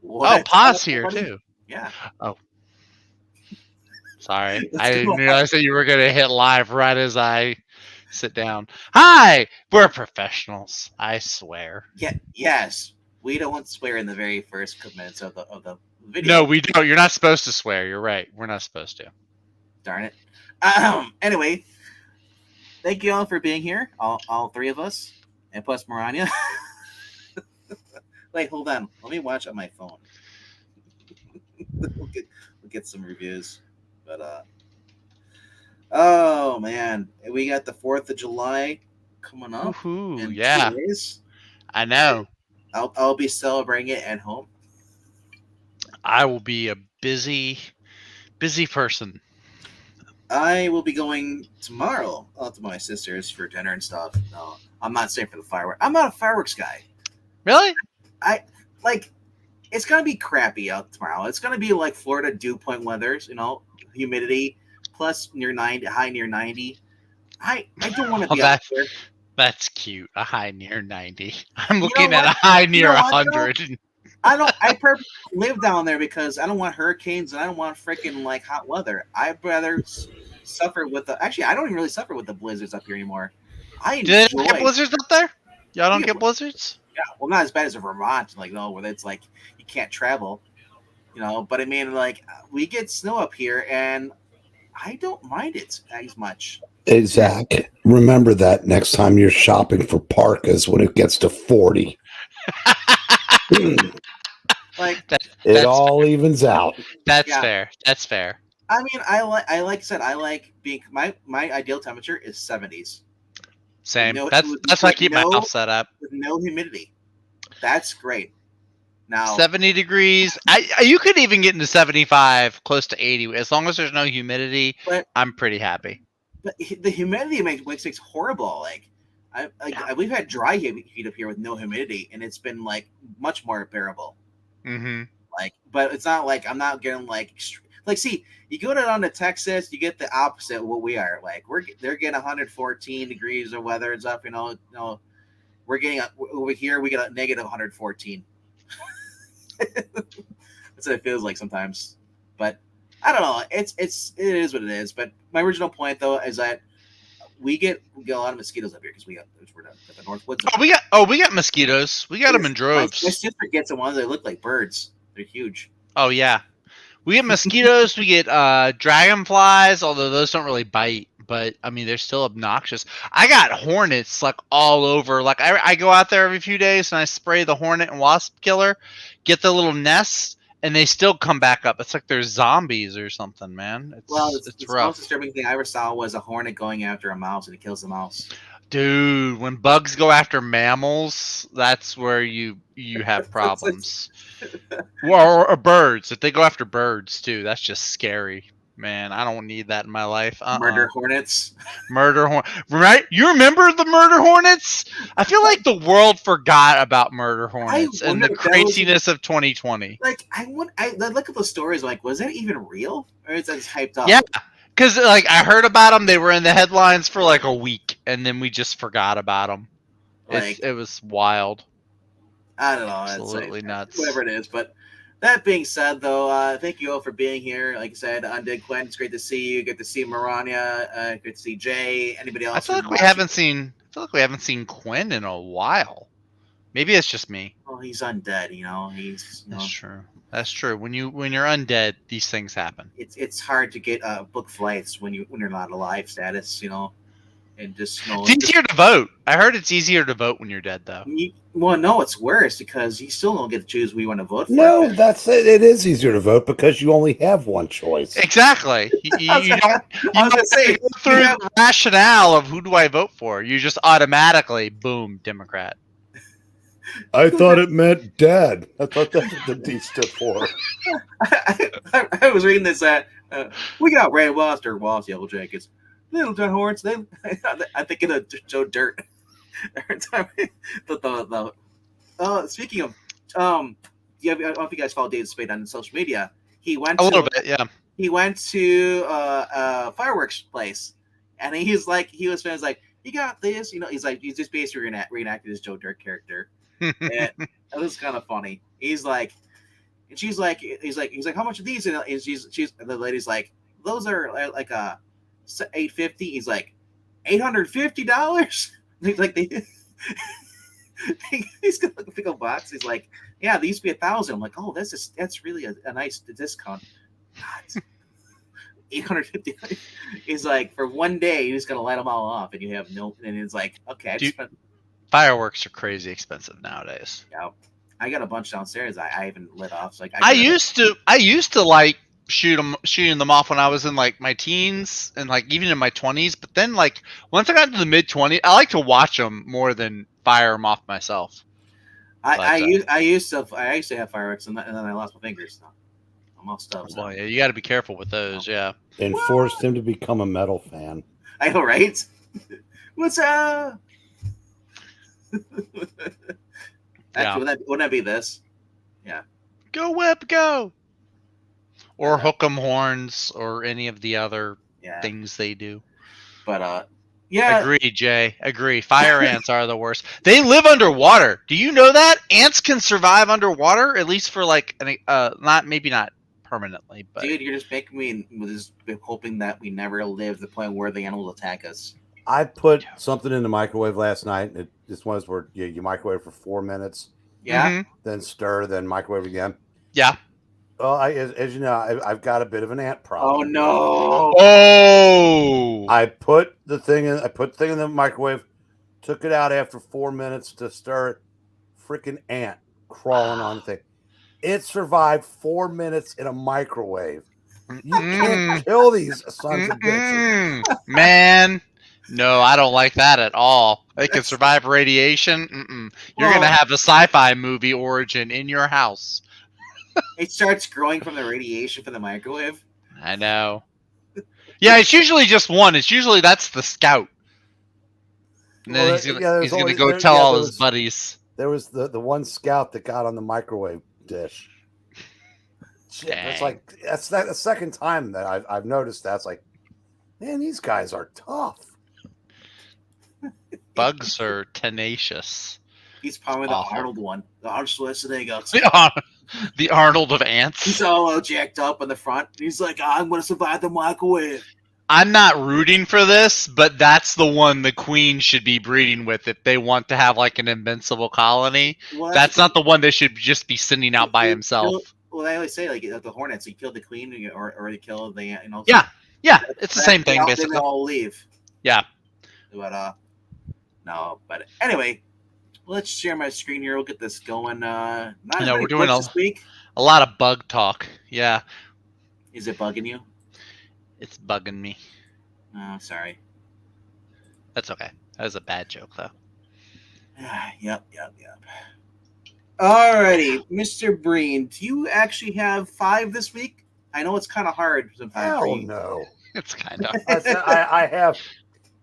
Oh, What's up, Pa's here buddy? too. Yeah, Oh, sorry. let's I didn't go on. realize that you were gonna hit live right as I sit down. Hi, we're professionals. I swear. Yeah, yes, we don't want to swear in the very first minutes of the No, video. we don't. You're not supposed to swear. You're right. We're not supposed to. Darn it. Anyway, thank you all for being here, all three of us, and plus Marania. Wait, hold on. Let me watch on my phone. we'll get we'll get some reviews. But oh man, we got the 4th of July coming up Woohoo! in two Yeah, days. I know. I'll be celebrating it at home. I will be a busy person. I will be going tomorrow out to my sister's for dinner and stuff. No, I'm not staying for the fireworks. I'm not a fireworks guy. Really? I like it's gonna be crappy out tomorrow. It's gonna be like Florida dew point weathers, humidity plus near 90, high near 90. I don't want to Oh, be out there. that's cute. A high near 90. I'm You know looking at what? a high You near know what though? 100. I don't. I purposely live down there because I don't want hurricanes and I don't want freaking like hot weather. I'd rather suffer with the. Actually, I don't even really suffer with the blizzards up here anymore. I Do they not get enjoy. blizzards up there? Y'all We don't get, get blizzards? yeah, well, not as bad as a Vermont, like no, where it's like you can't travel. But I mean, like we get snow up here, and I don't mind it as much. Hey, Zach, remember that next time you're shopping for parkas when it gets to 40. Like, That, It that's all evens out. that's yeah, fair. That's fair. I mean, I said, I like being my ideal temperature is 70s with Same. no That's how I keep my house set up. with no humidity. That's great. Now, 70 degrees. You could even get into 75, close to 80. As long as there's no humidity, but I'm pretty happy. but the humidity makes things horrible. Like Yeah. we've had dry heat up here with no humidity, and it's been like much more bearable. Mm-hmm. Like, but it's not like I'm not getting like see, you go down to Texas, you get the opposite of what we are. Like they're getting 114 degrees of weather and stuff. We're getting over here we get a negative 114. That's what it feels like sometimes. But I don't know. It is what it is. But my original point though is that we get a lot of mosquitoes up here because we're at the North Woods. We got mosquitoes. We got them in My droves. sister gets the ones that look like birds. They're huge. Oh yeah. We get mosquitoes, we get dragonflies, although those don't really bite, but I mean they're still obnoxious. I got hornets like all over. Like I go out there every few days and I spray the hornet and wasp killer, get the little nests, and they still come back up. It's like they're zombies or something, man. Well, It's the most rough. disturbing thing I ever saw was a hornet going after a mouse and it kills the mouse. Dude, when bugs go after mammals, that's where you have It's problems. Or birds. If they go after birds too, that's just scary. Man, I don't need that in my life. murder hornets. Murder horn. Right? You remember the murder hornets? I feel like the world forgot about murder hornets and wonder the if that was- craziness of 2020. Like I look at the stories. Like, was that even real, or is that just hyped up? Yeah, because like I heard about them. They were in the headlines for like a week, and then we just forgot about them. Like, It was wild. I don't know. Absolutely nuts. Whatever it is, but. That being said, though, thank you all for being here. Like I said, Undead Quinn, it's great to see you. Good to see Marania. Good to see Jay. Anybody else? I feel like we haven't seen Quinn in a while. Maybe it's just me. Well, he's undead. He's. That's true. That's true. When you're undead, these things happen. It's hard to get book flights when you're not alive status. And just It's easier to vote. I heard it's easier to vote when you're dead, though. Well, no, it's worse because you still don't get to choose who you want to vote for. No, that's it. It is easier to vote because you only have one choice. Exactly. You don't say go through the rationale of who do I vote for. You just automatically, boom, Democrat. I thought it meant dead. I thought that's what the D stood for. I was reading this we got Red Wasp or Wasp Yellow Jackets. Little John Horns. I think of Joe Dirt. Speaking of, I don't know if you guys follow David Spade on social media. He went A little bit, yeah. He went to a fireworks place, and he was like, you got this, he's just basically reenacted his Joe Dirt character, and it was kind of funny. He's like, And he's like, how much are these? And and the lady's like, those are like $850. He's like, $850. He's like, he's gonna look at the big old box. He's like, yeah, they used to be $1,000. I'm like, oh, that's really a nice discount. God, $850. He's like, for one day, you're just gonna light them all off, and you have no. And it's like, okay, I just spent. Fireworks are crazy expensive nowadays. Yeah, I got a bunch downstairs. I haven't lit off. So like, I used to like shooting them off when I was in like my teens and like even in my 20s. But then like once I got into the mid 20s, I like to watch them more than fire them off myself. I used to have fireworks, and then I lost my fingers. So I'm all stubbed. Well, yeah, you got to be careful with those. Yeah. And forced him to become a metal fan. I know, right? What's up? Actually, wouldn't that be this? Yeah. Go whip, go. Or hook 'em horns, or any of the other things they do. But yeah. Agree, Jay. Agree. Fire ants are the worst. They live underwater. Do you know that ants can survive underwater, at least for like not permanently? But dude, you're just making me just hoping that we never live to the point where the animals attack us. I put something in the microwave last night. And this one is where you microwave for 4 minutes. Yeah. Mm-hmm. Then stir, then microwave again. Yeah. Well, as you know, I've got a bit of an ant problem. Oh no! Oh! I put the thing in the microwave. Took it out after 4 minutes to stir it. Freaking ant crawling on the thing. It survived 4 minutes in a microwave. You can't kill these sons of bitches. Man. No, I don't like that at all. They can survive radiation. You're going to have a sci-fi movie origin in your house. It starts growing from the radiation from the microwave. I know. Yeah, it's usually just one. It's usually that's the scout. And then he's going to go tell all his buddies. There was the one scout that got on the microwave dish. It's like that's the second time that I've noticed that. It's like, man, these guys are tough. Bugs are tenacious. He's probably the Arnold one. The Arnold Schwarzenegger. The Arnold of ants. He's all jacked up in the front. He's like, I'm going to survive the microwave. I'm not rooting for this, but that's the one the Queen should be breeding with if they want to have like an invincible colony. Well, that's not the one they should just be sending out by himself. Well, I always say like the Hornets, you kill the Queen or you kill the Yeah, it's the same thing basically. Then they all leave. Yeah. But no, but anyway, let's share my screen here. We'll get this going. We're doing this week. A lot of bug talk. Yeah. Is it bugging you? It's bugging me. Oh, sorry. That's okay. That was a bad joke, though. Yep. Alrighty, Mr. Breen, do you actually have 5 this week? I know it's kind of hard sometimes. Hell no. It's kind of. I have.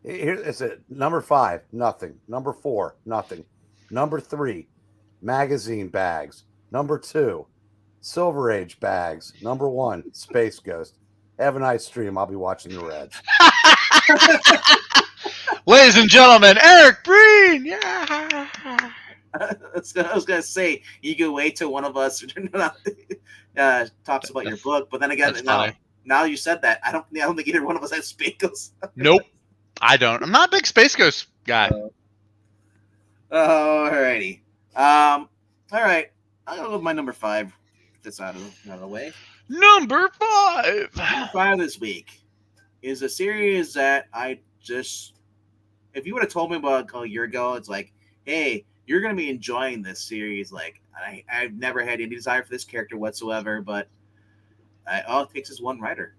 Here is it. Number 5, nothing. Number 4, nothing. Number 3, magazine bags. Number 2, Silver Age bags. Number 1, Space Ghost. Have a nice stream. I'll be watching the Reds. Ladies and gentlemen, Eric Breen. Yeah. I was gonna say you can wait till one of us talks about your book, but then again, now you said that, I don't think either one of us has Space Ghost. Nope, I don't. I'm not a big Space Ghost guy. Alrighty. All right. I'm gonna go with my number 5. Get this out of the way. Number 5. Number 5 this week is a series that if you would have told me about a year ago, it's like, hey, you're going to be enjoying this series. Like, I've never had any desire for this character whatsoever, but all it takes is one writer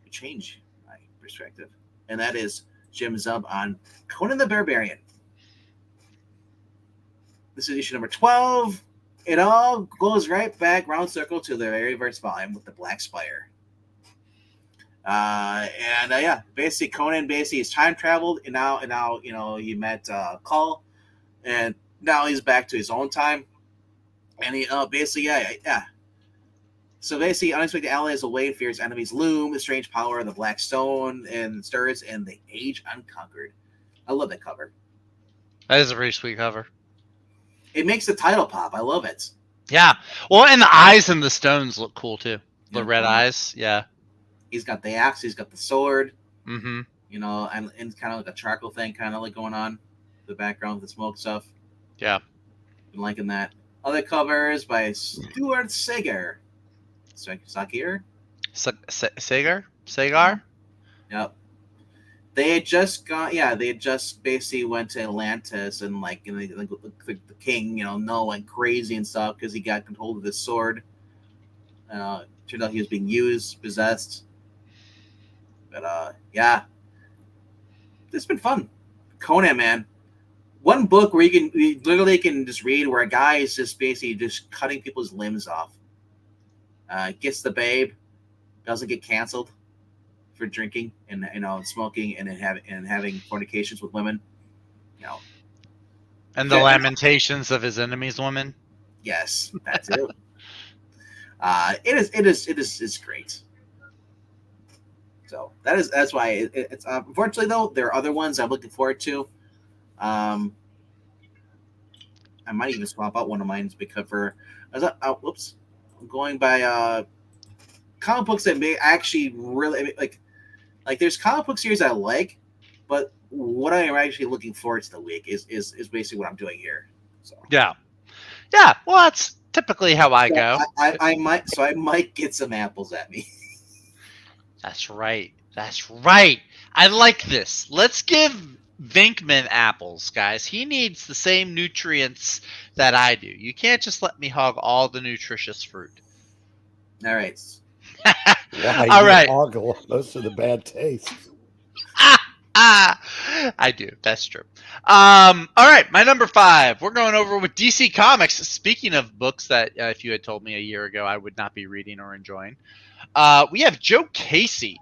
to change my perspective. And that is Jim Zub on Conan the Barbarian. This is issue number 12. It all goes right back round circle to the very first volume with the Black Spire. Basically Conan is time traveled, and now he met Cull, and now he's back to his own time, and he So basically, unexpected allies await, fierce enemies loom, the strange power of the Black Stone and stirs, and the age unconquered. I love that cover. That is a pretty sweet cover. It makes the title pop. I love it. Yeah. Well, and the eyes and the stones look cool too. The Yeah. red eyes. Yeah. He's got the axe. He's got the sword. Mm-hmm. And it's kind of like a charcoal thing, kind of like going on the background with the smoke stuff. Yeah. Been liking that. Other covers by Stuart Sager. Sager? Sagar. Yep. They had just basically went to Atlantis and the king, Noah went crazy and stuff because he got control of this sword. Turned out he was being used, possessed. But yeah, it's been fun. Conan, man, one book where you literally can just read where a guy is just basically just cutting people's limbs off. Gets the babe, doesn't get canceled for drinking and smoking and having fornications with women. And the lamentations of his enemies' women. Yes, that too. It's great. So that's why it's unfortunately though there are other ones I'm looking forward to. I might even swap out one of mine because I'm going by comic books that may actually really like there's comic book series I like, but what I am actually looking forward to the week is basically what I'm doing here. So yeah. Well, that's typically how I go. I might get some apples at me. That's right. I like this. Let's give Vinkman apples, guys. He needs the same nutrients that I do. You can't just let me hog all the nutritious fruit. All right. Why? All right. Hog most of the bad taste. I do. That's true. All right, my number 5. We're going over with DC Comics. Speaking of books that if you had told me a year ago I would not be reading or enjoying, we have Joe Casey,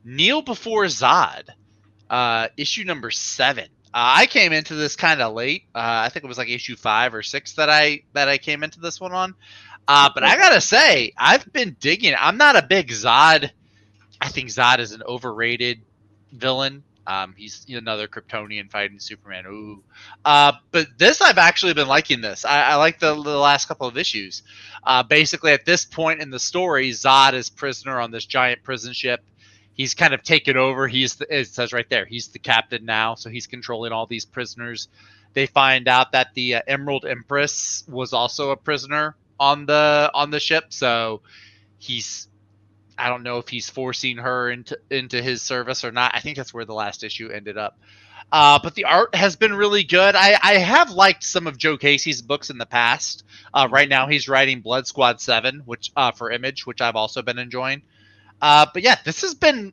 Kneel Before Zod, issue number 7. I came into this kind of late. I think it was like issue 5 or 6 that I came into this one on. But I gotta say, I've been digging it. I'm not a big Zod. I think Zod is an overrated villain. He's another Kryptonian fighting Superman. Ooh. But this, I've actually been liking this. I like the last couple of issues. Basically, at this point in the story, Zod is prisoner on this giant prison ship. He's kind of taken over. It says right there, he's the captain now, so he's controlling all these prisoners. They find out that the Emerald Empress was also a prisoner on the ship, so I don't know if he's forcing her into his service or not. I think that's where the last issue ended up. But the art has been really good. I have liked some of Joe Casey's books in the past. Right now he's writing Blood Squad 7, which for Image, which I've also been enjoying. But yeah, this has been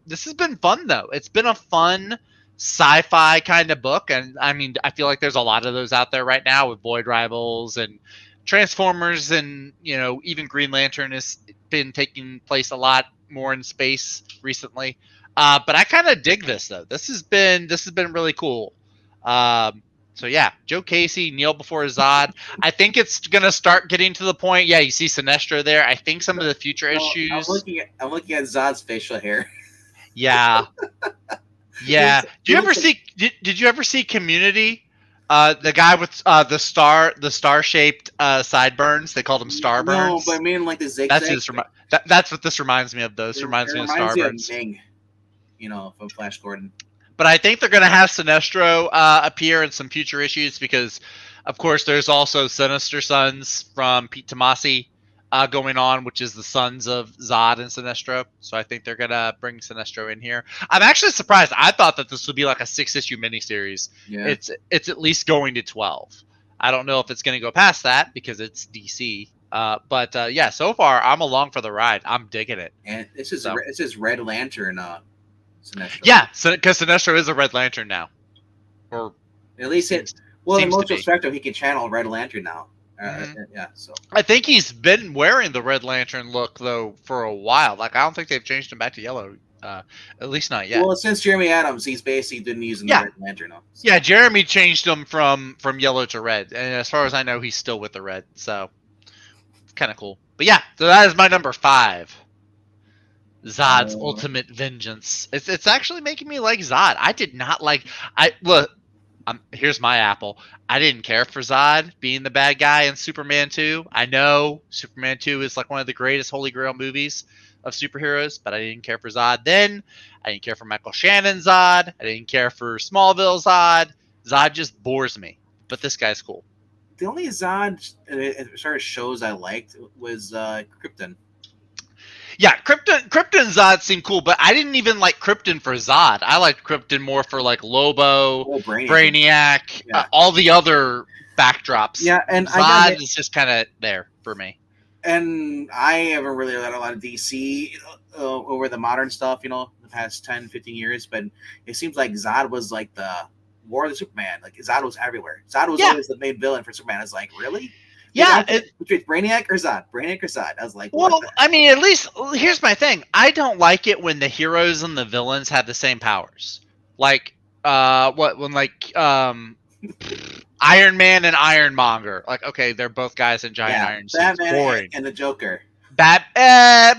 fun though. It's been a fun sci-fi kind of book, and I mean, I feel like there's a lot of those out there right now with Void Rivals and Transformers, and even Green Lantern has been taking place a lot more in space recently. But I kind of dig this though. This has been really cool. So yeah, Joe Casey, Kneel Before Zod. I think it's gonna start getting to the point. Yeah, you see Sinestro there. I think some of the future issues. I'm looking at Zod's facial hair. Yeah. Did you ever see Community? The guy with the star shaped sideburns. They called them starburns. No, but I mean like the zigzag. That's what this reminds me of. Those reminds me of starburns. Ming, from Flash Gordon. But I think they're going to have Sinestro appear in some future issues because, of course, there's also Sinister Sons from Pete Tomasi going on, which is the sons of Zod and Sinestro. So I think they're going to bring Sinestro in here. I'm actually surprised. I thought that this would be like a 6-issue miniseries. Yeah. It's at least going to 12. I don't know if it's going to go past that because it's DC. But yeah, so far I'm along for the ride. I'm digging it. And this is Red Lantern. Sinestro. Yeah, because Sinestro is a Red Lantern now, or at least in Motion Spectrum he can channel Red Lantern now. Yeah, so I think he's been wearing the Red Lantern look though for a while. Like I don't think they've changed him back to yellow, at least not yet. Well, since Jeremy Adams, he's basically been using the Red Lantern now. So. Yeah, Jeremy changed him from yellow to red, and as far as I know, he's still with the red. So it's kind of cool. But yeah, so that is my number 5. Zod's Ultimate Vengeance. It's actually making me like Zod. I did not like. Look, Here's my apple. I didn't care for Zod being the bad guy in Superman 2. I know Superman 2 is like one of the greatest Holy Grail movies of superheroes, but I didn't care for Zod then. I didn't care for Michael Shannon Zod. I didn't care for Smallville Zod. Zod just bores me. But this guy's cool. The only Zod as far as shows I liked was Krypton. Yeah, Krypton Zod seemed cool, but I didn't even like Krypton for Zod. I liked Krypton more for like Lobo, Brainiac, Yeah. all the other backdrops. Yeah, and Zod is just kind of there for me. And I haven't really read a lot of DC over the modern stuff, the past 10, 15 years, but it seems like Zod was like the War of the Superman. Like, Zod was everywhere. Zod was always the main villain for Superman. I was like, really? Yeah. Between Brainiac or Zod? Brainiac or Zod? I was like, well, I mean, at least, here's my thing. I don't like it when the heroes and the villains have the same powers. Like, when Iron Man and Ironmonger. Like, okay, they're both guys in giant iron suits. Batman Boring. and the Joker. Batman,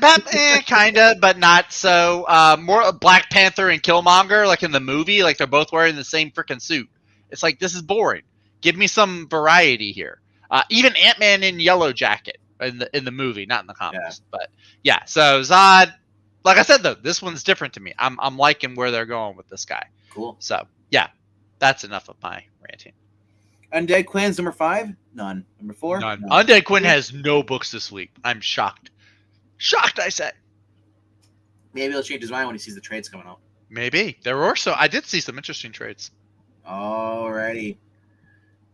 kinda, but not so. More Black Panther and Killmonger, like in the movie, like they're both wearing the same freaking suit. It's like, this is boring. Give me some variety here. Even Ant-Man in Yellow Jacket in the movie, not in the comics. But yeah, so Zod, like I said though, this one's different to me. I'm liking where they're going with this guy. Cool. So yeah, that's enough of my ranting. Undead Quinn's number 5? None. Number 4? None. Undead Quinn has no books this week. I'm shocked. Shocked, I said. Maybe he'll change his mind when he sees the trades coming out. Maybe. There were I did see some interesting trades. Alrighty.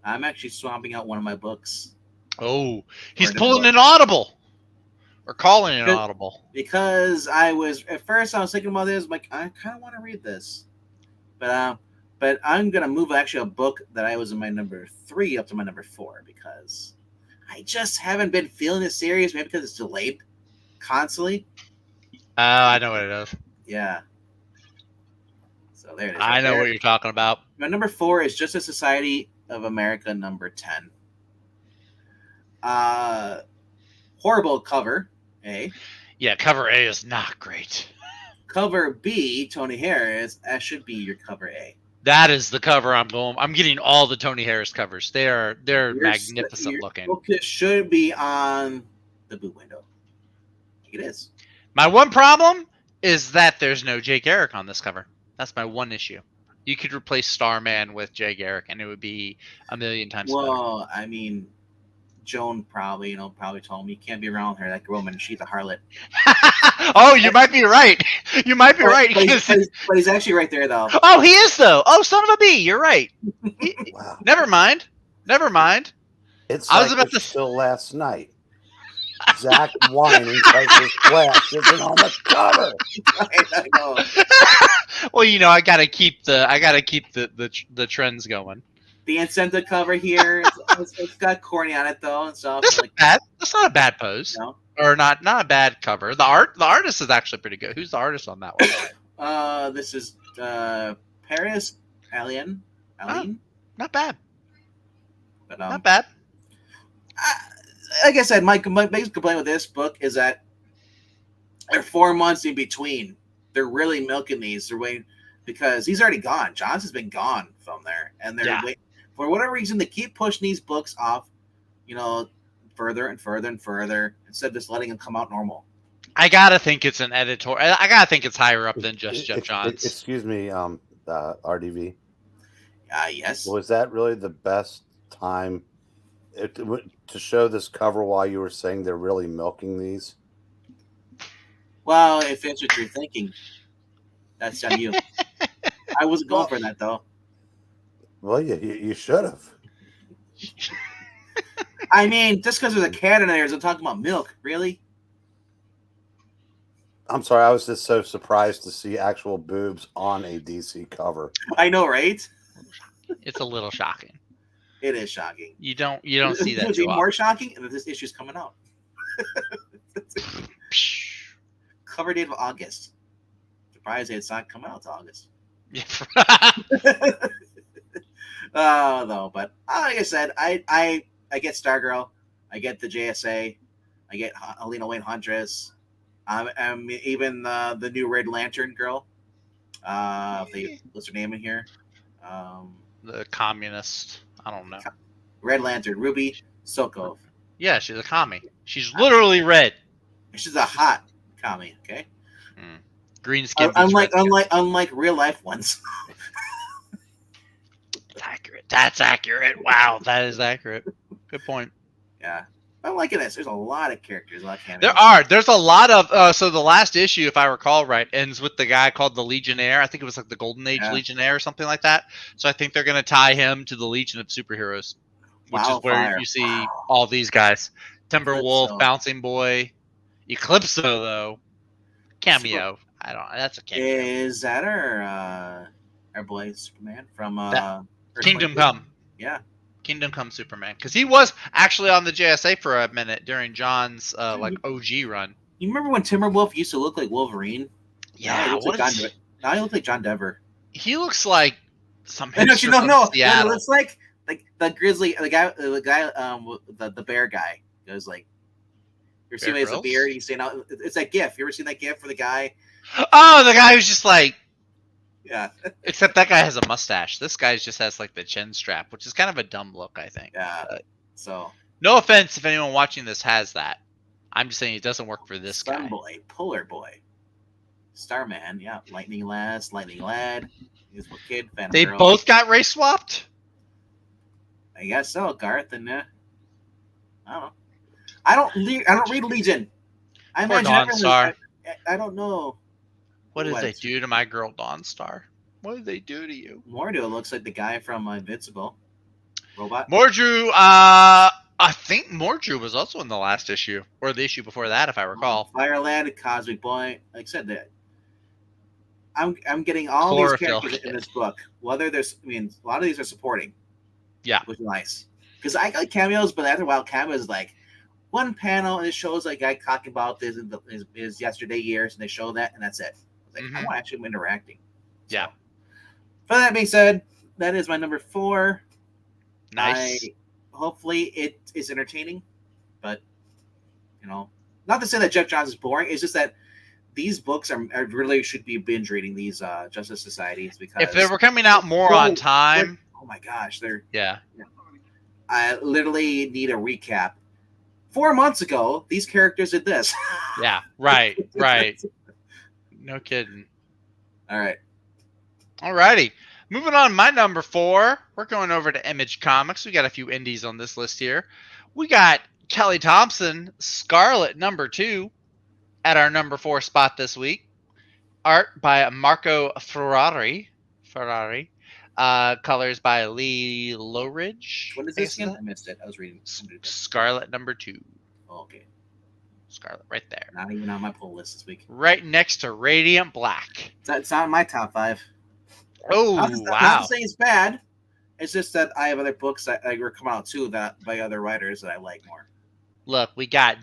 I'm actually swapping out one of my books. Oh, he's pulling an audible. Or calling an audible. Because at first I was thinking about this, like, I kind of want to read this. But I'm going to move actually a book that I was in my number 3 up to my number 4 because I just haven't been feeling this series, maybe because it's delayed constantly. I know what it is. Yeah. So there it is. I know what you're talking about. My number 4 is Justice Society of America number 10. Horrible cover A. Yeah, cover A is not great. Cover B, Tony Harris, that should be your cover A. That is the cover I'm going. I'm getting all the Tony Harris covers. They're magnificent looking. It should be on the boot window. It is. My one problem is that there's no Jay Garrick on this cover. That's my one issue. You could replace Starman with Jay Garrick, and it would be a million times better. Well, I mean, Joan probably told me you can't be around her. That woman, she's a harlot. Oh, you might be right. You might be right. But he's actually right there, though. Oh, he is, though. Oh, son of a bee. You're right. Wow. Never mind. It's I was like about to still last night. Zach whining because his glass isn't on the cover. I know. Well, I gotta keep the trends going. The incentive cover here, it's got corny on it though and stuff. That's not bad. That's not a bad pose. No? Or not a bad cover. The artist is actually pretty good. Who's the artist on that one? This is Paris Alien. Not bad. But not bad. Like I said, my biggest complaint with this book is that there are 4 months in between. They're really milking these. They're waiting because he's already gone. Johnson's been gone from there, and they're waiting for whatever reason. They keep pushing these books off, further and further and further instead of just letting them come out normal. I gotta think it's an editor. I gotta think it's higher up than just Jeff Johns. Excuse me, RDV. Yes. Was that really the best time to show this cover while you were saying they're really milking these? Well, if that's what you're thinking, that's on you. I wasn't going for that, though. Well, you should have. I mean, just because there's a cat in there, I'm talking about milk. Really? I'm sorry. I was just so surprised to see actual boobs on a DC cover. I know, right? It's a little shocking. It is shocking. You don't see that It would too be more shocking if this issue's coming out. Cover date of August. Surprised it's not coming out to August. Yeah. No, but like I said, I get Stargirl, I get the JSA, I get Alina Wayne Huntress, even the new Red Lantern girl. If they list her name in here. the communist. I don't know. Red Lantern, Ruby Sokov. Yeah, she's a commie. She's literally red. She's a hot commie. Okay. Green skin beats Unlike red skin. unlike real life ones. That's accurate. That's accurate. Wow, that is accurate. Good point. Yeah. I'm liking this. There's a lot of characters, a lot of cameos. There's a lot of. So the last issue, if I recall right, ends with the guy called the Legionnaire. I think it was like the Golden Age Legionnaire or something like that. So I think they're going to tie him to the Legion of Superheroes, which is where you see all these guys: Timberwolf, Bouncing Boy, Eclipso though, cameo. I don't. That's a cameo. Is that our boy Superman from Kingdom Come? Yeah. Kingdom Come Superman, because he was actually on the JSA for a minute during John's like OG run. You remember when Timberwolf used to look like Wolverine? Yeah, now he looks like John Dever. He looks like some. No, Seattle. It looks like the grizzly, the guy, the bear guy. It was like, you ever seen him as a beard? He's saying, it's that GIF. You ever seen that GIF for the guy? Oh, the guy who's just like. Yeah. Except that guy has a mustache. This guy just has like the chin strap, which is kind of a dumb look, I think. Yeah. So. No offense if anyone watching this has that. I'm just saying it doesn't work for this guy. Boy, Polar Boy, Starman, yeah, Lightning Lass, Lightning Lad, his little kid, Phantom They Girl. both got race swapped. I guess so, Garth and I don't know. I don't read Legion. I imagine Dawnstar. I don't know. What did they do to my girl Dawnstar? What did they do to you? Mordo looks like the guy from Invincible. Robot. Mordru, I think Mordru was also in the last issue, or the issue before that, if I recall. Fireland, Cosmic Boy. Like I said, that I'm getting all these characters in this book. Whether there's, a lot of these are supporting. Yeah, which is nice. Because I like cameos, but after a while, cameos is like one panel and it shows like a guy talking about this in his yesterday years, and they show that, and that's it. I was like, I want actually him interacting. Yeah. But that being said, that is my number 4. Nice. Hopefully it is entertaining, but not to say that Jeff Johns is boring. It's just that these books are really should be binge reading these Justice Societies, because if they were coming out more on time, oh my gosh, they're I literally need a recap. 4 months ago, these characters did this. Yeah, right. No kidding. All right. Alrighty. Moving on, my number 4. We're going over to Image Comics. We got a few indies on this list here. We got Kelly Thompson, Scarlet number 2, at our number 4 spot this week. Art by Marco Ferrari. Colors by Lee Lowridge. What is this again? I missed it. I was reading. Scarlet number 2. Oh, okay. Scarlet right there. Not even on my pull list this week. Right next to Radiant Black. It's not in my top 5. Oh, wow. Not to say it's bad. It's just that I have other books that are coming out too that by other writers that I like more. Look, we got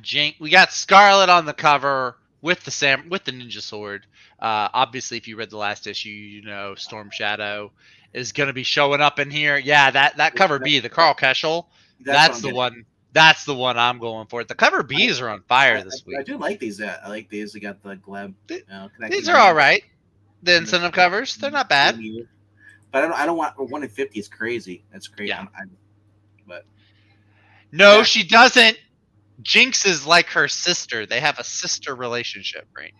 Scarlet on the cover with the ninja sword. Obviously, if you read the last issue, you know Storm Shadow is going to be showing up in here. Yeah, that cover B, the Carl Keschel, that's the one. That's the one I'm going for. The cover Bs are on fire this week. I do like these. I like these. They got the Gleb. These are all right. The incentive covers, they're not bad. But I don't want 1 in 50 is crazy. That's crazy. Yeah. But no, yeah. She doesn't. Jinx is like her sister. They have a sister relationship, right?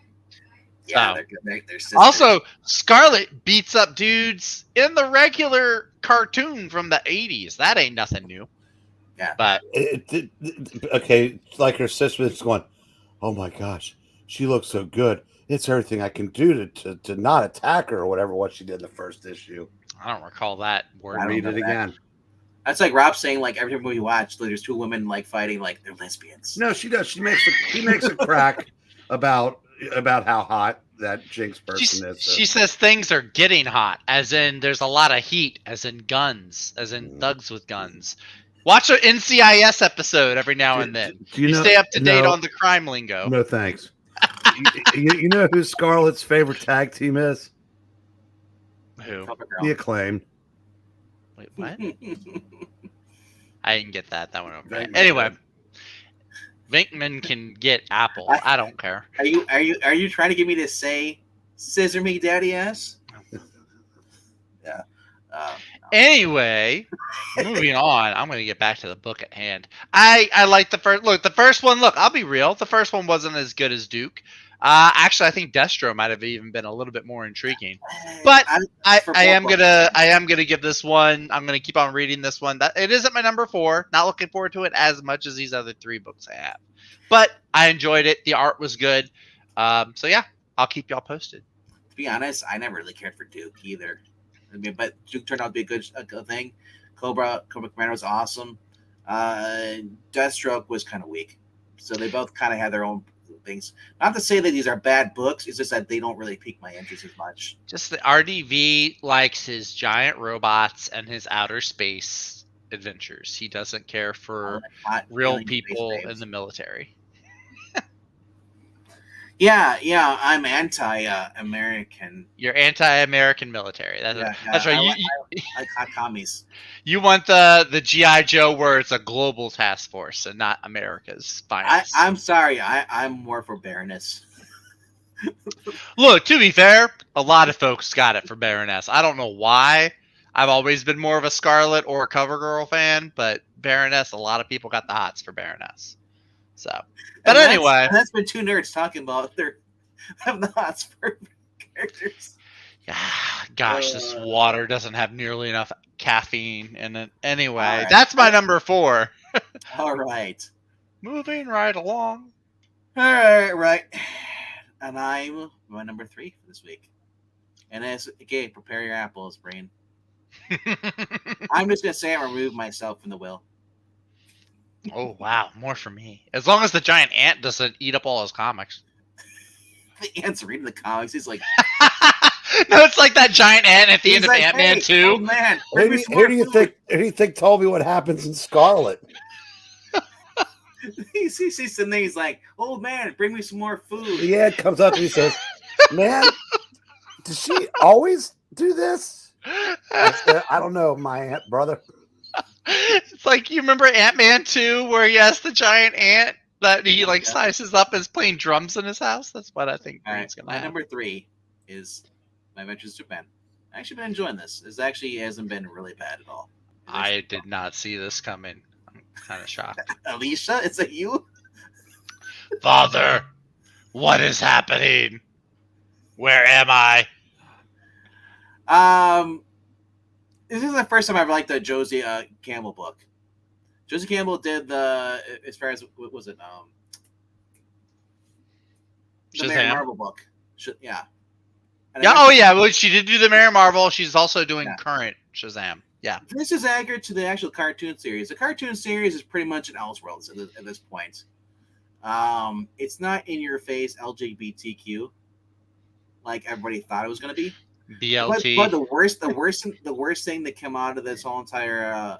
Yeah, they're sisters. Also, Scarlet beats up dudes in the regular cartoon from the 80s. That ain't nothing new. Yeah. But okay, like her sister is going, oh my gosh, she looks so good. It's everything I can do to not attack her or whatever what she did in the first issue. I don't recall that word. Read it again. That's like Rob saying like every movie you watch, there's 2 women like fighting like they're lesbians. No, she does. She makes a crack about how hot that Jinx person is. She says things are getting hot, as in there's a lot of heat, as in guns, as in thugs with guns. Watch an NCIS episode every now and then. You stay up to date on the crime lingo. No, thanks. you know who Scarlett's favorite tag team is? Who? The Acclaimed. Wait, what? I didn't get that. That went over. Right. Anyway, Vinkman can get Apple. I don't care. Are you trying to get me to say "scissor me, daddy ass"? Yeah. No. Anyway, moving on. I'm going to get back to the book at hand. I like the first. Look, the first one. Look, I'll be real. The first one wasn't as good as Duke. Actually, I think Destro might have even been a little bit more intriguing. But I am gonna give this one. I'm gonna keep on reading this one. That it isn't my number 4. Not looking forward to it as much as these other 3 books I have. But I enjoyed it. The art was good. So yeah, I'll keep y'all posted. To be honest, I never really cared for Duke either. I mean, but Duke turned out to be a good thing. Cobra Commander was awesome. Deathstroke was kind of weak. So they both kind of had their own things. Not to say that these are bad books. It's just that they don't really pique my interest as much. Just the RDV likes his giant robots and his outer space adventures. He doesn't care for real people in the military. Yeah, I'm anti-American. You're anti-American military. That's right. I like commies. You want the GI Joe where it's a global task force and not America's finest. I'm sorry. I'm more for Baroness. Look, to be fair, a lot of folks got it for Baroness. I don't know why. I've always been more of a Scarlet or a CoverGirl fan, but Baroness, a lot of people got the hots for Baroness. So, but anyway, that's been 2 nerds talking about their have the hots for characters. Gosh, this water doesn't have nearly enough caffeine in it. Anyway, that's my number 4. All right, moving right along. All right, and I'm my number 3 for this week. And as again, prepare your apples, brain. I'm just gonna say I remove myself from the will. Oh, wow. More for me. As long as the giant ant doesn't eat up all his comics. The ant's reading the comics. He's like... No, it's like that giant ant at the end of Ant-Man 2. Oh, man. Who do you think told me what happens in Scarlet? He's sitting there. He's like, oh, man, bring me some more food. The ant comes up and he says, man, does she always do this? I don't know, my aunt, brother. It's like, you remember Ant-Man 2 where he has the giant ant that he slices up as playing drums in his house? That's what I think Green's going to have. Number 3 is My Adventures in Japan. I've actually been enjoying this. This actually hasn't been really bad at all. I did not see this coming. I'm kind of shocked. Alicia, it's a you? Father, what is happening? Where am I? This is the first time I've liked the Josie Campbell book. Josie Campbell did as far as, what was it? The Mary Marvel book. Yeah. Well, she did do the Mary Marvel. She's also doing current Shazam. Yeah. This is accurate to the actual cartoon series. The cartoon series is pretty much an Elseworlds at this point. It's not in your face LGBTQ like everybody thought it was going to be. BLT. But the worst thing that came out of this whole entire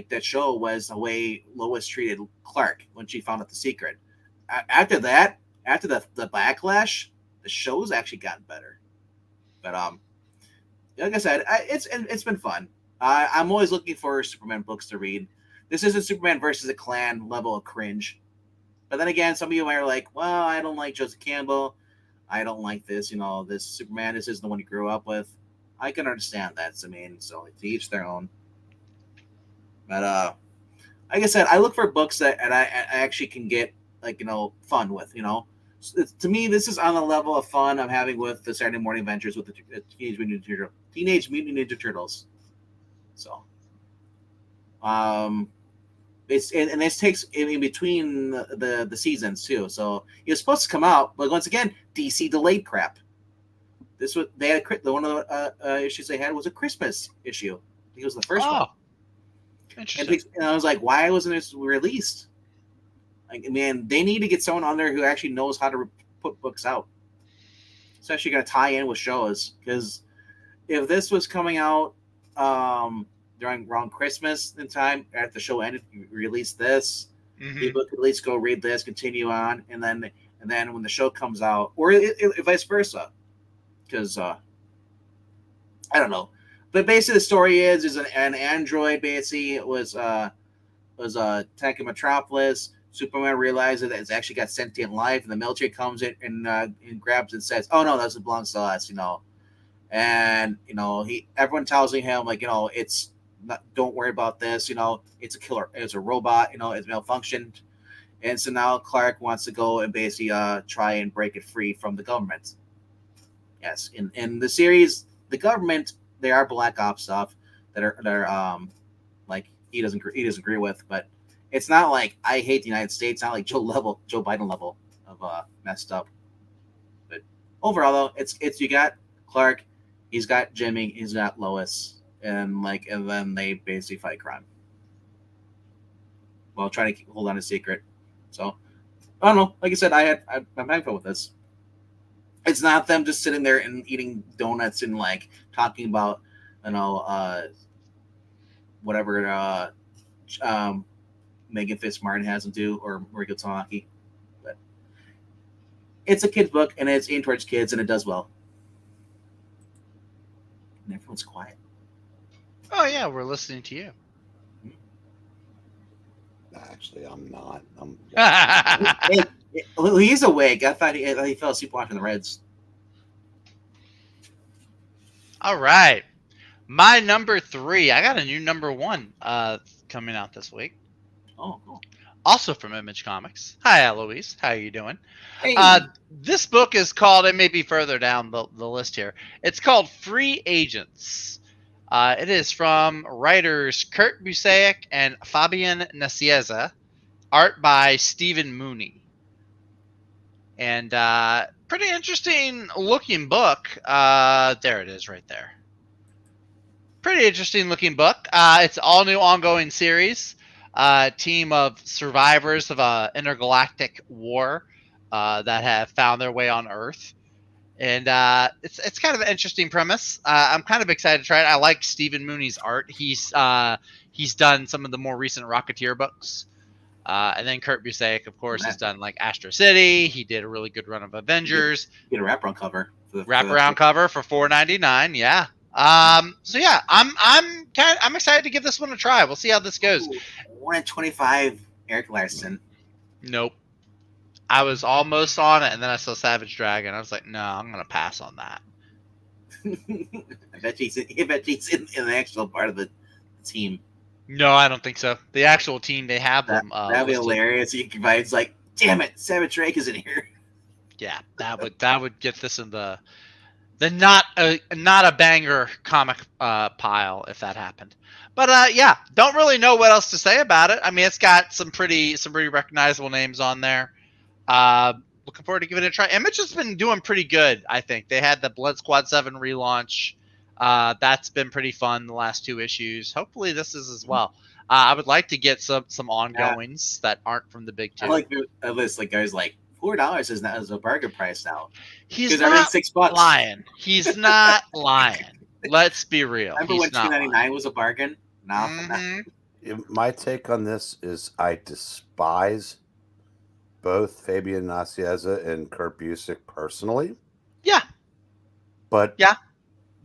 that show was the way Lois treated Clark when she found out the secret. After that, after the backlash, the show's actually gotten better. But like I said, it's been fun. I'm always looking for Superman books to read. This isn't Superman versus a Clan level of cringe. But then again, some of you are like, well, I don't like Joseph Campbell. I don't like this, this Superman. This isn't the one you grew up with. I can understand that. So to each their own. But like I said, I look for books that I actually can get fun with. To me, this is on the level of fun I'm having with the Saturday Morning Adventures with the Teenage Mutant Ninja Turtles. So, this takes in between the seasons too. So it was supposed to come out, but once again, DC delayed crap. This was they had one of the issues they had was a Christmas issue. I think it was the first one. Interesting. And I was like, why wasn't this released? Like, man, they need to get someone on there who actually knows how to put books out. It's actually going to tie in with shows, because if this was coming out around Christmas in time after the show ended, you release this, people could at least go read this, continue on, and then when the show comes out, or vice versa, because I don't know. But basically, the story is an android basically was attacking Metropolis. Superman realizes that it's actually got sentient life, and the military comes in and grabs it and says, "Oh no, that belongs to us," and everyone tells him like it's not, don't worry about this, it's a killer, it's a robot, it's malfunctioned, and so now Clark wants to go and basically try and break it free from the government. Yes, in the series, the government, they are black ops stuff that are like he doesn't agree with, but it's not like I hate the United States, not like Joe Biden level of messed up. But overall, though, it's you got Clark, he's got Jimmy, he's got Lois, and then they basically fight crime while trying to hold on a secret. So I don't know. Like I said, I'm having fun with this. It's not them just sitting there and eating donuts and like talking about whatever Megan Fitzmartin has to do or Mariko Tamaki. But it's a kid's book and it's aimed towards kids and it does well. And everyone's quiet. Oh yeah, we're listening to you. Actually, I'm not. He's awake. I thought he fell asleep watching the Reds. All right. My number 3. I got a new number 1 coming out this week. Oh, cool. Also from Image Comics. Hi, Eloise. How are you doing? Hey. This book is called, it may be further down the list here, it's called Free Agents. It is from writers Kurt Busiek and Fabian Nicieza. Art by Stephen Mooney. And pretty interesting looking book. There it is right there. Pretty interesting looking book. It's all new ongoing series. Team of survivors of an intergalactic war that have found their way on Earth. And it's kind of an interesting premise. I'm kind of excited to try it. I like Stephen Mooney's art. He's done some of the more recent Rocketeer books. And then Kurt Busiek, of course, has done like Astro City. He did a really good run of Avengers. He did a wraparound cover. Wraparound cover for $4.99. Yeah. So yeah, I'm excited to give this one a try. We'll see how this goes. 125 Eric Larson. Nope. I was almost on it, and then I saw Savage Dragon. I was like, no, I'm gonna pass on that. I bet he's in the actual part of the team. No, I don't think so. The actual team, they have them. That'd be hilarious. It's like, damn it, Savage Drake is in here. Yeah, that would get this in the not a banger comic pile if that happened. But yeah, don't really know what else to say about it. I mean, it's got some pretty recognizable names on there. Looking forward to giving it a try. Image has been doing pretty good, I think. They had the Blood Squad 7 relaunch. That's been pretty fun the last 2 issues. Hopefully this is as well. I would like to get some ongoings that aren't from the big 2. I like a list like guys like $4 is a bargain price now. He's not $6. lying. He's not lying. Let's be real. Remember when $2.99 was a bargain? No. My take on this is I despise both Fabian Nicieza and Kurt Busiek personally. Yeah. But yeah,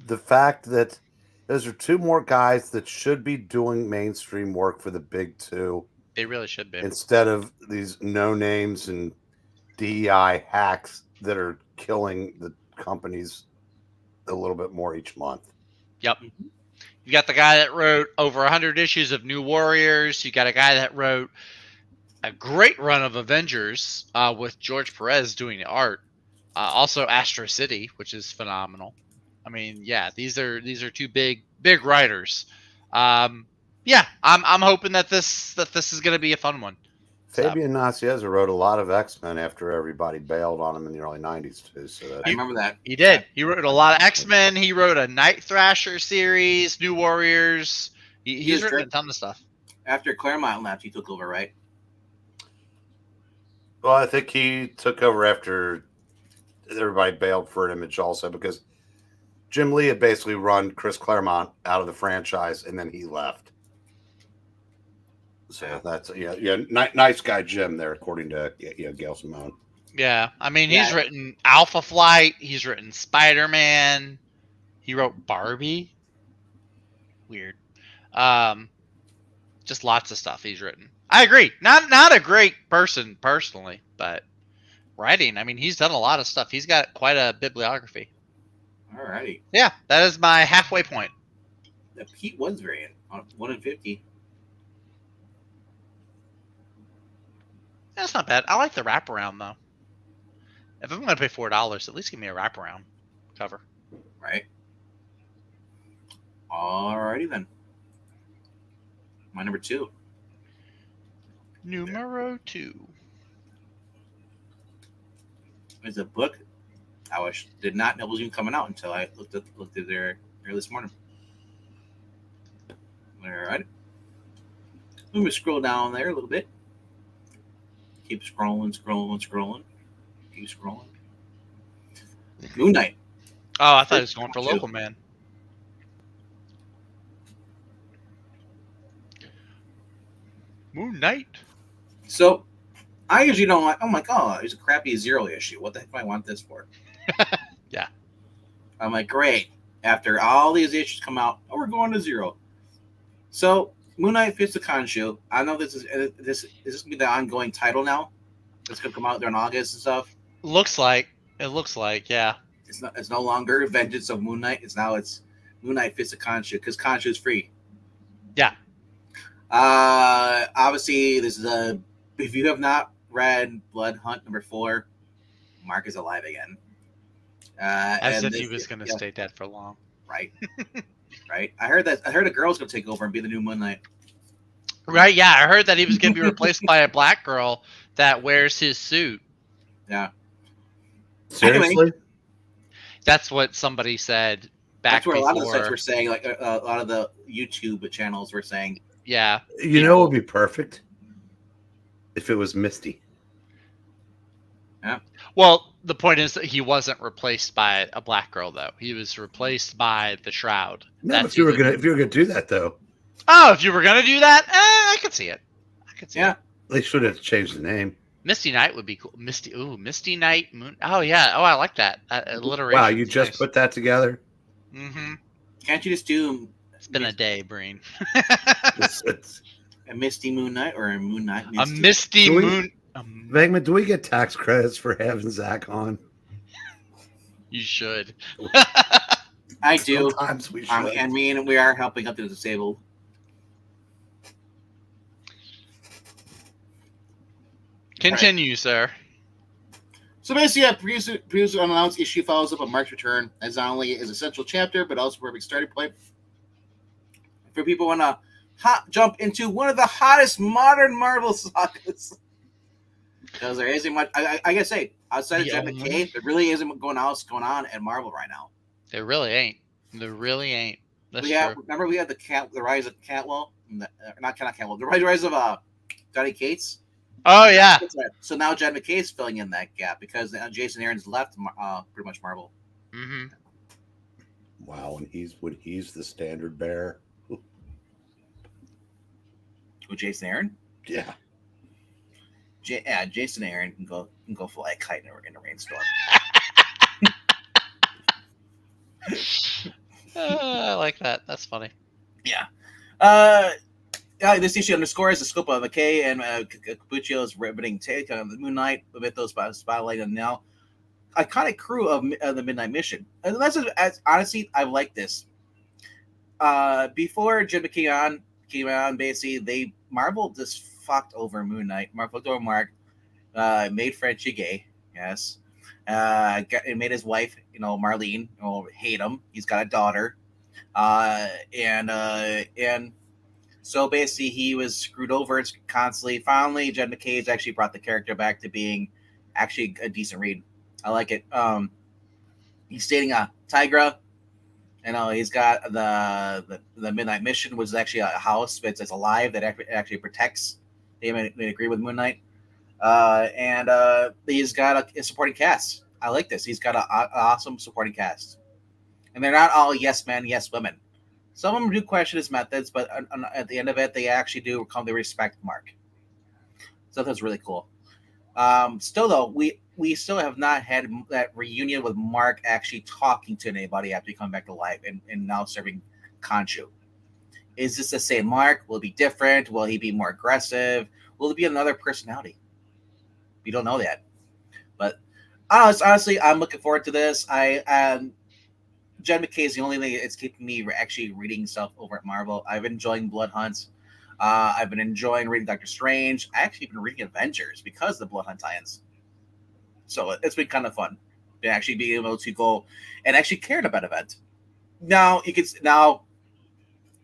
the fact that those are 2 more guys that should be doing mainstream work for the big 2. They really should be. Instead of these no names and DEI hacks that are killing the companies a little bit more each month. Yep. You got the guy that wrote over 100 issues of New Warriors. You got a guy that wrote a great run of Avengers with George Perez doing the art. Also Astro City, which is phenomenal. I mean, yeah, these are 2 big writers. Yeah, I'm hoping that this is going to be a fun one. Fabian Nicieza wrote a lot of X-Men after everybody bailed on him in the early 90s too. So I remember that. He did. He wrote a lot of X-Men. He wrote a Night Thrasher series, New Warriors. He's written a ton of stuff. After Claremont left, he took over, right? Well, I think he took over after everybody bailed for Image also because Jim Lee had basically run Chris Claremont out of the franchise and then he left. So that's nice guy Jim there, according to Gail Simone. Yeah, I mean he's written Alpha Flight, he's written Spider-Man, he wrote Barbie. Weird, just lots of stuff he's written. I agree, not a great person personally, but writing. I mean he's done a lot of stuff. He's got quite a bibliography. Alrighty. Yeah, that is my halfway point. The Pete Woods variant on 1 in 50. That's not bad. I like the wraparound though. If I'm gonna pay $4, at least give me a wraparound cover. Right. Alrighty then. My number 2. Numero 2. Is a book did not know was even coming out until I looked at there this morning. All right. Let me scroll down there a little bit. Keep scrolling. Keep scrolling. Moon Knight. Oh, I thought he was going for local man. Moon Knight. So I usually don't like. I'm like, oh, it's a crappy Zero issue. What the heck do I want this for? Yeah. I'm like, great. After all these issues come out, oh, we're going to Zero. So Moon Knight fits the Khonshu. I know this is this gonna be the ongoing title now. It's gonna come out there in August and stuff. It looks like, yeah. It's no longer Vengeance of Moon Knight. It's Moon Knight fits the Khonshu because Khonshu is free. Yeah. Obviously, this is if you have not read Blood Hunt number 4, Mark is alive again. As if he was going to stay dead for long. Right. Right. I heard a girl's going to take over and be the new Moon Knight. Right. Yeah, I heard that he was going to be replaced by a black girl that wears his suit. Yeah. Seriously? Anyway, that's what somebody said back before. That's what a lot of the sites before. were saying. Like a lot of the YouTube channels were saying. Yeah. You know what would be perfect? If it was Misty. Yeah. Well, the point is that he wasn't replaced by a black girl, though. He was replaced by the Shroud. No, if you were gonna do that though. Oh, if you were gonna do that, I could see it. Yeah. They should have changed the name. Misty Knight would be cool. Misty Knight Moon. Oh yeah. Oh, I like that alliteration. Wow, you just put that together. Mm-hmm. Can't you just do? It's been a day, Breen. It's a Misty Moon Knight or a Moon Knight? A Misty Moon. Vegman, do we get tax credits for having Zach on? You should. I do. Sometimes we should. I mean, we are helping out the disabled. Continue, sir. So basically, producer unannounced issue follows up on Mark's return as not only is essential chapter, but also a perfect starting point for people who want to jump into one of the hottest modern Marvel sagas. Because there isn't much. I gotta say, outside of Jed McKay, there really isn't going on at Marvel right now. There really ain't. That's true. Remember, we had the rise of Cantwell, not Cantwell, the rise of Johnny Cates. Oh yeah. So now Jed McKay is filling in that gap because Jason Aaron's left pretty much Marvel. Mm-hmm. Wow, and he's the standard bearer. With Jason Aaron? Yeah. Jason Aaron can go fly a kite in a rainstorm. I like that. That's funny. Yeah. This issue underscores the scope of McKay and Capuccio's riveting take on the Moon Knight, Mythos spotlight, and now iconic crew of the Midnight Mission. And that's honestly, I like this. Before Jim McKay came on, basically Marvel just fucked over Moon Knight. Fucked over Mark. Made Frenchie gay. Yes. Made his wife, Marlene, hate him. He's got a daughter. And so basically he was screwed over constantly. Finally, Jed McKay's actually brought the character back to being actually a decent read. I like it. He's dating a Tigra. He's got the Midnight Mission, which is actually a house, but it's alive that actually protects. They agree with Moon Knight. And he's got a supporting cast. I like this. He's got an awesome supporting cast. And they're not all yes men, yes women. Some of them do question his methods, but at the end of it, they actually do come to respect Mark. So that's really cool. Still, though, we still have not had that reunion with Mark actually talking to anybody after he come back to life and now serving Khonshu. Is this the same Mark? Will it be different? Will he be more aggressive? Will it be another personality? We don't know that. But honestly, I'm looking forward to this. Jen McKay is the only thing that's keeping me actually reading stuff over at Marvel. I've been enjoying Blood Hunt. I've been enjoying reading Doctor Strange. I actually been reading Avengers because of the Blood Hunt tie-ins. So it's been kind of fun to actually be able to go and actually care about an event. Now you can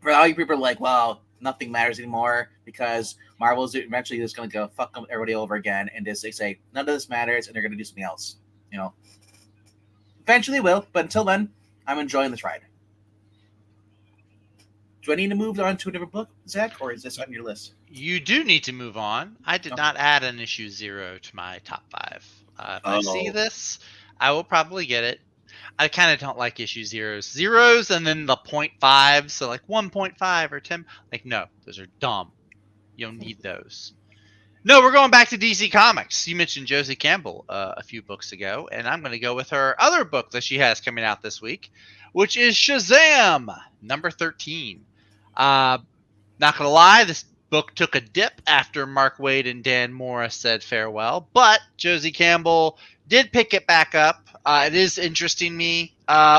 for all you people are like, well, nothing matters anymore because Marvel's eventually just going to go fuck everybody over again and just they say none of this matters and they're going to do something else. Eventually will, but until then, I'm enjoying this ride. Do I need to move on to a different book, Zach, or is this on your list? You do need to move on. I did not add an issue 0 to my top 5. If I see this, I will probably get it. I kind of don't like issue zeros and then the 0.5, so like 1.5 or 10. Like, no, those are dumb. You don't need those. No, we're going back to DC Comics. You mentioned Josie Campbell a few books ago, and I'm going to go with her other book that she has coming out this week, which is Shazam, number 13. Not going to lie, this book took a dip after Mark Waid and Dan Morris said farewell, but Josie Campbell did pick it back up. It is interesting me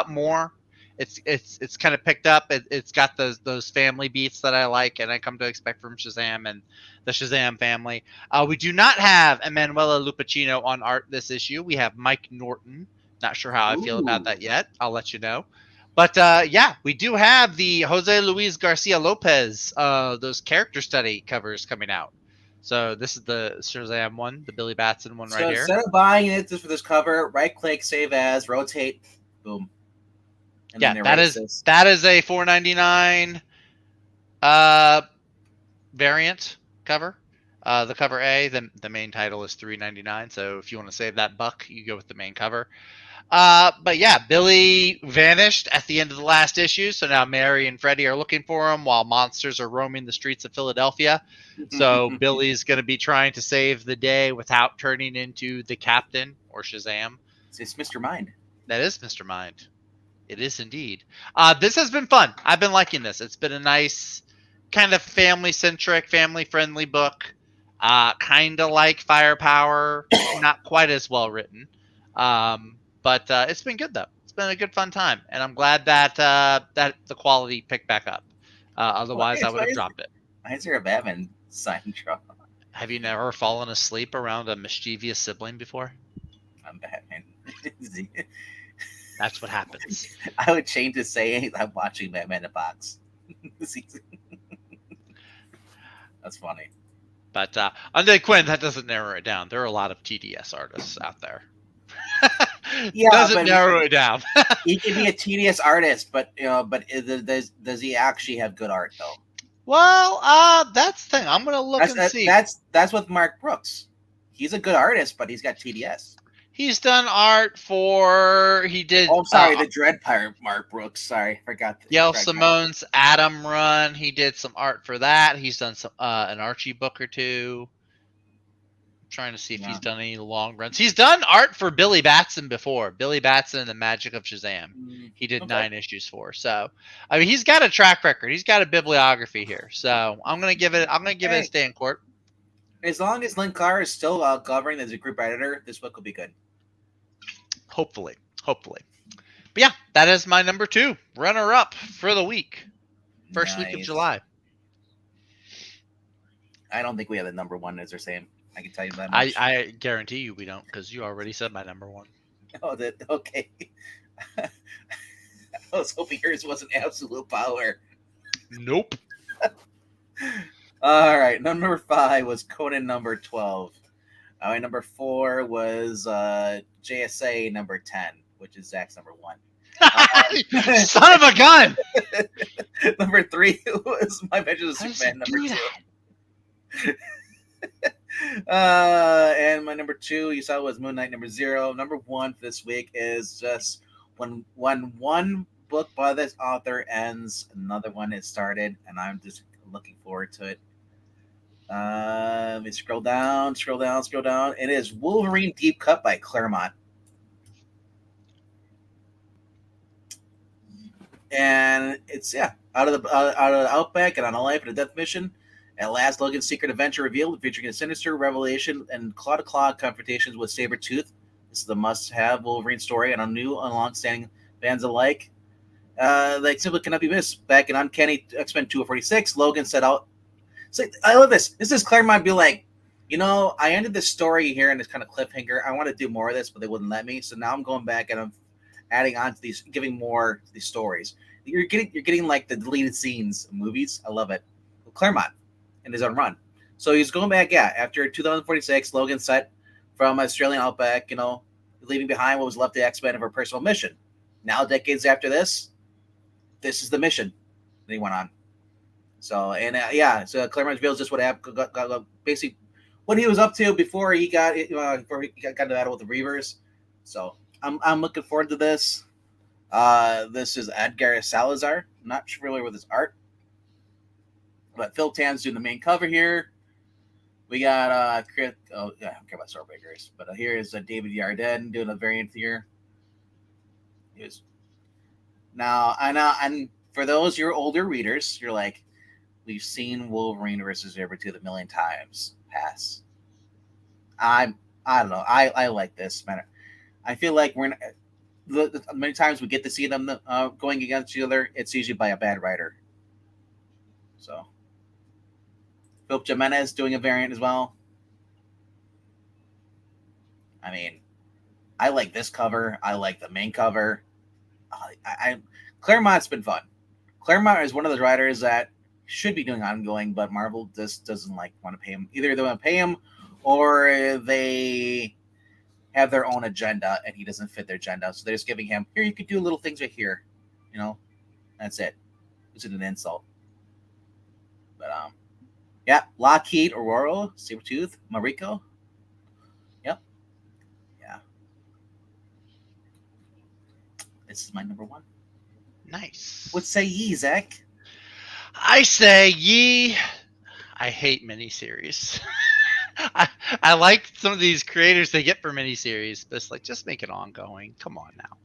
more. It's kind of picked up. It's got those family beats that I like and I come to expect from Shazam and the Shazam family. We do not have Emanuela Lupacino on art this issue. We have Mike Norton. Not sure how I feel about that yet. I'll let you know. But yeah, we do have the Jose Luis Garcia Lopez, those character study covers coming out. So this is the Shazam one, the Billy Batson one right here. Instead of buying it just for this cover, right click, save as, rotate, boom. And yeah, that is a $4.99 variant cover. The cover A, the main title is $3.99. So if you want to save that buck, you go with the main cover. But yeah, Billy vanished at the end of the last issue, so now Mary and Freddie are looking for him while monsters are roaming the streets of Philadelphia. So Billy's going to be trying to save the day without turning into the Captain or Shazam. It's Mr. Mind. That is Mr. Mind. It is indeed. This has been fun. I've been liking this. It's been a nice, kind of family-centric, family-friendly book. Kind of like Firepower, not quite as well written. But it's been good though. It's been a good fun time, and I'm glad that that the quality picked back up. Otherwise, I would have dropped it. Why is there a Batman sign drop? Have you never fallen asleep around a mischievous sibling before? I'm Batman. That's what happens. I would change to say I'm watching Batman in the box. That's funny. But Undead Quinn, that doesn't narrow it down. There are a lot of TDS artists out there. Yeah, doesn't narrow it down. He can be a tedious artist, but does he actually have good art though? Well, that's the thing. I'm gonna look and see. That's with Mark Brooks. He's a good artist, but he's got TDS. He's done art for. He did. Oh, I'm sorry, the Dread Pirate Mark Brooks. Sorry, forgot. Yael Simone's Atom Run. He did some art for that. He's done some an Archie book or two. Trying to see if he's done any long runs. He's done art for Billy Batson before. Billy Batson and the Magic of Shazam. He did 9 issues for. So, I mean, he's got a track record. He's got a bibliography here. So, I'm gonna give it a stay in court. As long as Lynn Carr is still covering as a group editor, this book will be good. Hopefully. But yeah, that is my number 2 runner up for the week. First week of July. I don't think we have the number 1 as our same. I can tell you that much. I guarantee you we don't, because you already said my number 1. Oh, okay. I was hoping yours wasn't absolute power. Nope. All right, number 5 was Conan number 12. Number 4 was JSA number 10, which is Zach's number 1. Son of a gun! Number 3 was My Adventures of Superman number 2. And my number 2 you saw was Moon Knight number 0. Number 1 for this week is just when one book by this author ends, another one is started, and I'm just looking forward to it. Let me scroll down. It is Wolverine Deep Cut by Claremont. And it's out of the outback and on a life and a death mission. At last, Logan's secret adventure revealed, featuring a sinister revelation and claw-to-claw confrontations with Sabretooth. This is the must-have Wolverine story and a new and long-standing fans alike. Like simply cannot be missed. Back in Uncanny X-Men 246, Logan set out. So I love this. This is Claremont be like, I ended this story here in this kind of cliffhanger. I want to do more of this, but they wouldn't let me. So now I'm going back and I'm adding on to these, giving more to these stories. You're getting like the deleted scenes of movies. I love it. Claremont in his own run. So he's going back, after 2046, Logan set from Australian outback, leaving behind what was left of the X-Men of her personal mission. Now, decades after this is the mission that he went on. So, and so Claremont reveals just what happened, basically what he was up to before he got got the battle with the Reavers. So, I'm looking forward to this. This is Edgar Salazar. I'm not familiar with his art, but Phil Tan's doing the main cover here. We got Chris. Oh yeah, I don't care about Starbreakers, but here is David Yarden doing a variant here. Now, and for those your older readers, you're like, we've seen Wolverine versus Sabretooth a million times. Pass. I don't know. I like this, man. I feel like the many times we get to see them going against each other, it's usually by a bad writer. So, Philip Jimenez doing a variant as well. I mean, I like this cover. I like the main cover. Claremont's been fun. Claremont is one of the writers that should be doing ongoing, but Marvel just doesn't want to pay him. Either they want to pay him, or they have their own agenda, and he doesn't fit their agenda. So they're just giving him, here, you could do little things right here. That's it. Is it an insult? But Lockheed, Aurora, Sabretooth, Mariko. Yep. Yeah. This is my number one. Nice. What say ye, Zach? I say ye. I hate miniseries. I like some of these creators they get for miniseries, but it's like, just make it ongoing. Come on now.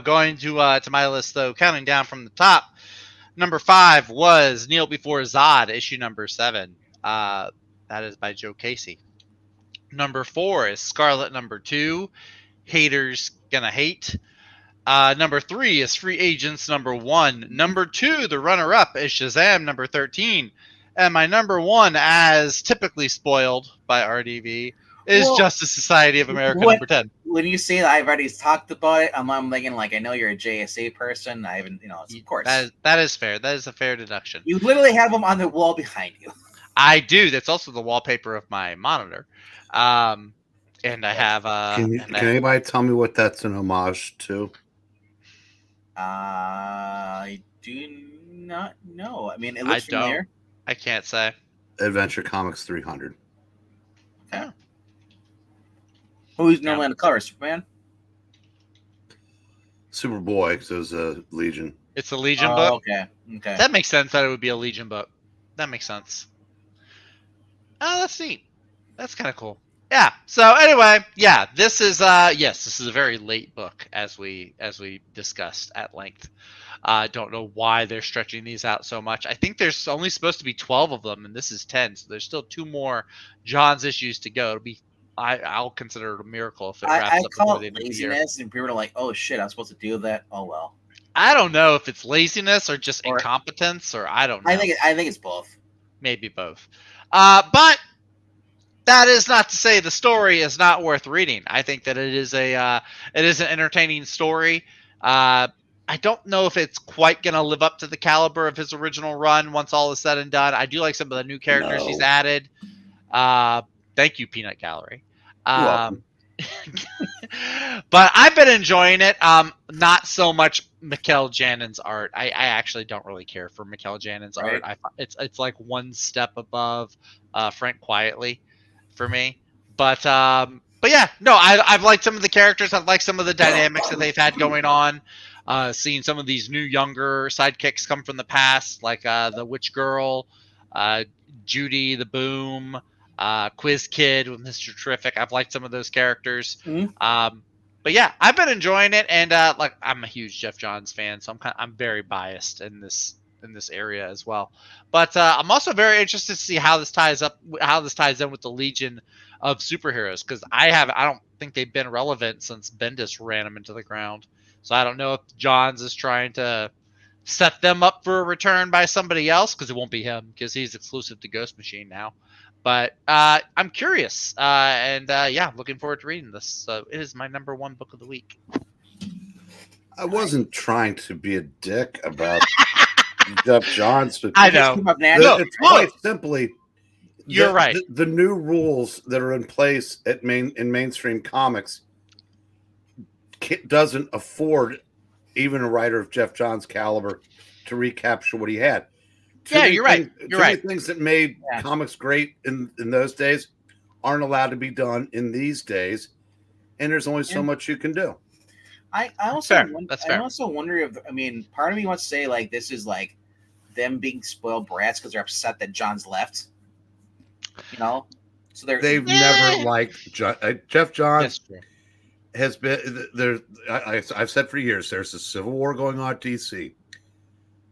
Going to my list though, counting down from the top. Number 5 was Kneel Before Zod, issue number 7. That is by Joe Casey. Number 4 is Scarlet number 2, Haters Gonna Hate. Number 3 is Free Agents number 1. Number 2, the runner-up, is Shazam number 13. And my number 1, as typically spoiled by RDV, is Justice Society of America number 10. When you say that I've already talked about it, I'm thinking like, I know you're a JSA person. I haven't, of course. That is fair. That is a fair deduction. You literally have them on the wall behind you. I do. That's also the wallpaper of my monitor. And I have. Can anybody tell me what that's an homage to? I do not know. I mean, it looks familiar. I can't say. Adventure Comics 300. Okay. Who's normally on the cover? Superman? Superboy, because it was a Legion. It's a Legion book? Okay. That makes sense that it would be a Legion book. That makes sense. Oh, that's neat. That's kind of cool. Yeah. So anyway, this is this is a very late book as we discussed at length. Don't know why they're stretching these out so much. I think there's only supposed to be 12 of them, and this is 10. So there's still 2 more John's issues to go. It'll be I'll consider it a miracle if it wraps up before the end of the year. Laziness, and people are like, "Oh shit, I'm supposed to do that." Oh well. I don't know if it's laziness or just incompetence, or I don't know. I think it's both. Maybe both. But that is not to say the story is not worth reading. I think that it is an entertaining story. I don't know if it's quite going to live up to the caliber of his original run once all is said and done. I do like some of the new characters he's added. Thank you, Peanut Gallery. But I've been enjoying it. Not so much Mikkel Janen's art. I actually don't really care for Mikkel Janen's art. It's like one step above Frank Quietly for me. But yeah, no, I've liked some of the characters. I've liked some of the dynamics that they've had going on. Seeing some of these new younger sidekicks come from the past, like the Witch Girl, Judy the Boom, Quiz Kid with Mr. Terrific. I've liked some of those characters. Mm-hmm. But yeah, I've been enjoying it, and I'm a huge Jeff Johns fan, so I'm very biased in this area as well. But I'm also very interested to see how this ties in with the Legion of Superheroes, because I don't think they've been relevant since Bendis ran them into the ground. So I don't know if Johns is trying to set them up for a return by somebody else, because it won't be him because he's exclusive to Ghost Machine now. But I'm curious, and yeah, looking forward to reading this. So it is my number one book of the week. I wasn't trying to be a dick about Jeff Johns. I know. It's quite simply. You're right. The new rules that are in place in mainstream comics doesn't afford even a writer of Jeff Johns' caliber to recapture what he had. You're right. You're right. Many things that made comics great in those days aren't allowed to be done in these days, and there's only so much you can do. I also wonder if, I mean, part of me wants to say like this is like them being spoiled brats because they're upset that John's left. You know, so they've never liked Jeff Johns. Has been there. I've said for years there's a civil war going on at DC.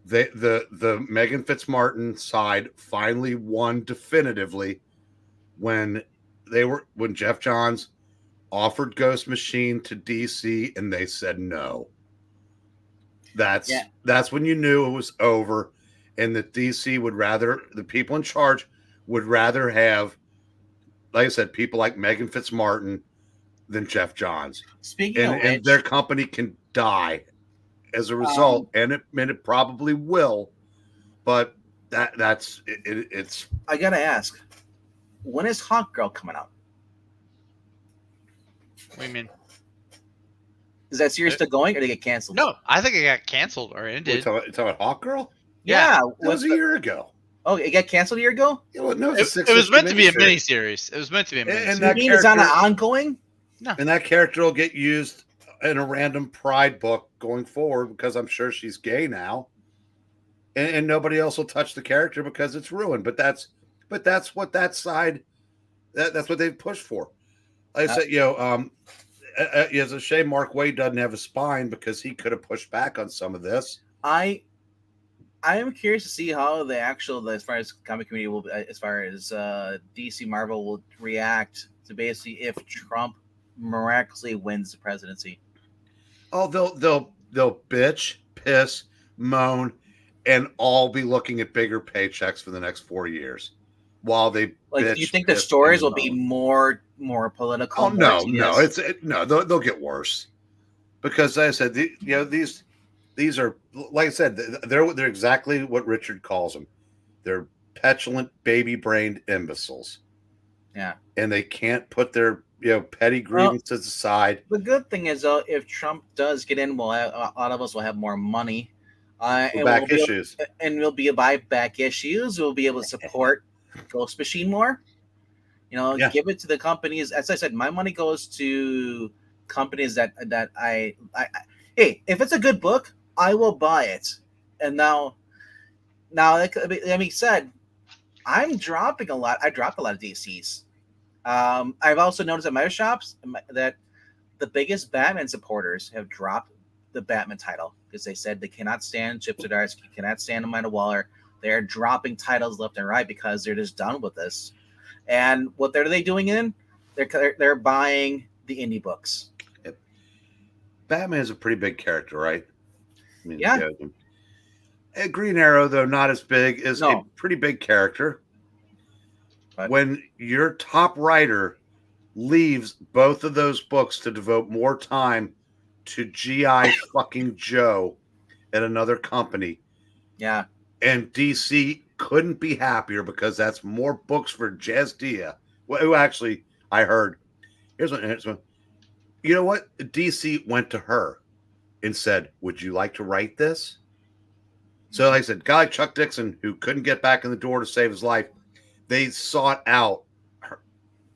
The Megan Fitzmartin side finally won definitively when Jeff Johns offered Ghost Machine to DC and they said no. That's when you knew it was over, and that DC would rather, the people in charge would rather have, like I said, people like Megan Fitzmartin than Jeff Johns. And their company can die as a result, and it probably will. But it's. I gotta ask, when is Hawk Girl coming out? What do you mean? Is that series still going, or did it get canceled? No, I think it got canceled or ended. You talking about Hawk Girl? Yeah, that was a year ago. Oh, it got canceled a year ago? Yeah, well, no, it was meant to be a miniseries. It was meant to be a miniseries. And that mean it's on an ongoing? No. And that character will get used in a random Pride book going forward because I'm sure she's gay now. And nobody else will touch the character because it's ruined. But that's what that side, that's what they've pushed for. Like I said, it's a shame Mark Waid doesn't have a spine because he could have pushed back on some of this. I am curious to see how the actual, as far as comic community will, as far as DC Marvel will react to basically if Trump miraculously wins the presidency. Oh, they'll bitch, piss, moan, and all be looking at bigger paychecks for the next 4 years. While they do you think the stories will be more political? Oh no, they'll get worse because, like I said, these are, like I said, they're exactly what Richard calls them. They're petulant, baby-brained imbeciles. Yeah, and they can't put their petty grievances aside. The good thing is, though, if Trump does get in, a lot of us will have more money. And we'll be buy back issues. We'll be able to support Ghost Machine more. Give it to the companies. As I said, my money goes to companies that I hey, if it's a good book, I will buy it. And now, that being said, I'm dropping a lot. I dropped a lot of DCs. I've also noticed at my shops that the biggest Batman supporters have dropped the Batman title because they said they cannot stand Chip Zdarsky, cannot stand Amanda Waller. They're dropping titles left and right because they're just done with this. And what are they doing in? They're buying the indie books. Batman is a pretty big character, right? I mean, yeah. Green Arrow, though not as big, is a pretty big character. But when your top writer leaves both of those books to devote more time to G.I. fucking Joe at another company. Yeah. And DC couldn't be happier because that's more books for Jazdia. Well, who actually, I heard. Here's one. You know what? DC went to her and said, would you like to write this? So like I said, guy like Chuck Dixon, who couldn't get back in the door to save his life, they sought out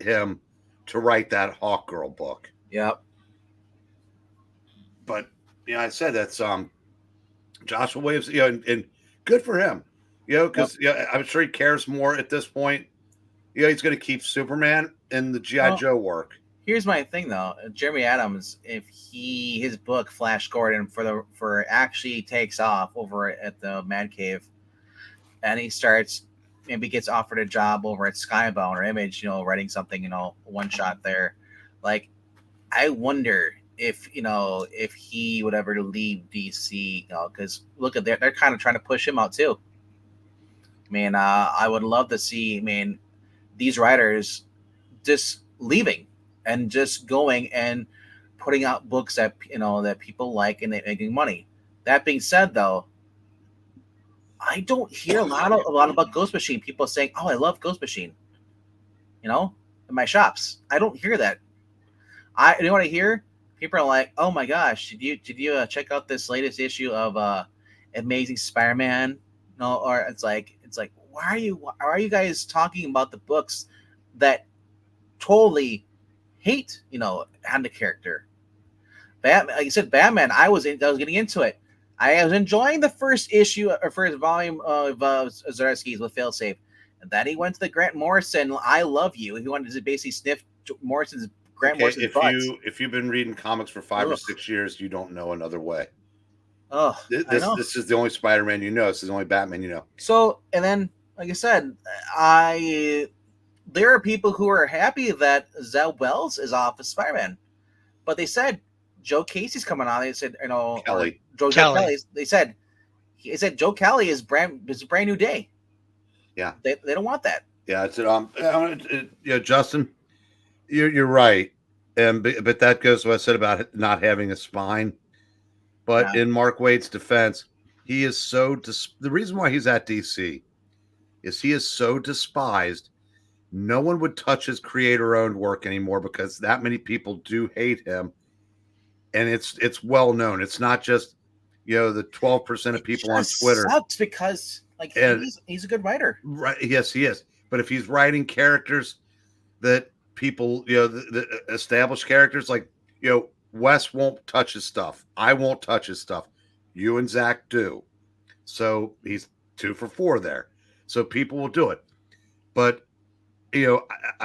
him to write that Hawk Girl book. Yep. But I said that's Joshua Williams, and good for him, because I'm sure he cares more at this point. He's going to keep Superman in the G.I. Joe work. Here's my thing though, Jeremy Adams, if his book Flash Gordon for actually takes off over at the Mad Cave, and he starts maybe gets offered a job over at Skybound or Image, writing something, one shot there. Like, I wonder if he would ever leave DC, because look at they're kind of trying to push him out too. I mean, I would love to see. I mean, these writers just leaving and just going and putting out books that that people like and they're making money. That being said, though, I don't hear a lot about Ghost Machine. People saying, "Oh, I love Ghost Machine," in my shops. I don't hear that. You know what I hear? People are like, "Oh my gosh, did you check out this latest issue of Amazing Spider-Man?" No, or it's like, why are you guys talking about the books that totally hate on the character? Batman, like you said, Batman. I was getting into it. I was enjoying the first issue or first volume of Zdarsky's with Failsafe, and then he went to the Grant Morrison "I Love You." He wanted to basically sniff Grant Morrison's butt. If you've been reading comics for 5 or 6 years, you don't know another way. Oh, This is the only Spider-Man you know. This is the only Batman you know. So, and then, like I said, there are people who are happy that Zeb Wells is off as Spider-Man, but they said Joe Casey's coming on. They said, Kelly. Joe Kelly. They said Joe Kelly is a brand new day. Yeah, they don't want that. Yeah, it's Justin, you're right, but that goes to what I said about not having a spine. But in Mark Waid's defense, he is the reason why he's at DC is he is so despised. No one would touch his creator-owned work anymore because that many people do hate him, and it's well known. It's not just the 12% of people on Twitter. Sucks because he's a good writer, right? Yes, he is. But if he's writing characters that people the established characters like Wes won't touch his stuff. I won't touch his stuff. You and Zach do. So he's 2 for 4 there. So people will do it. But I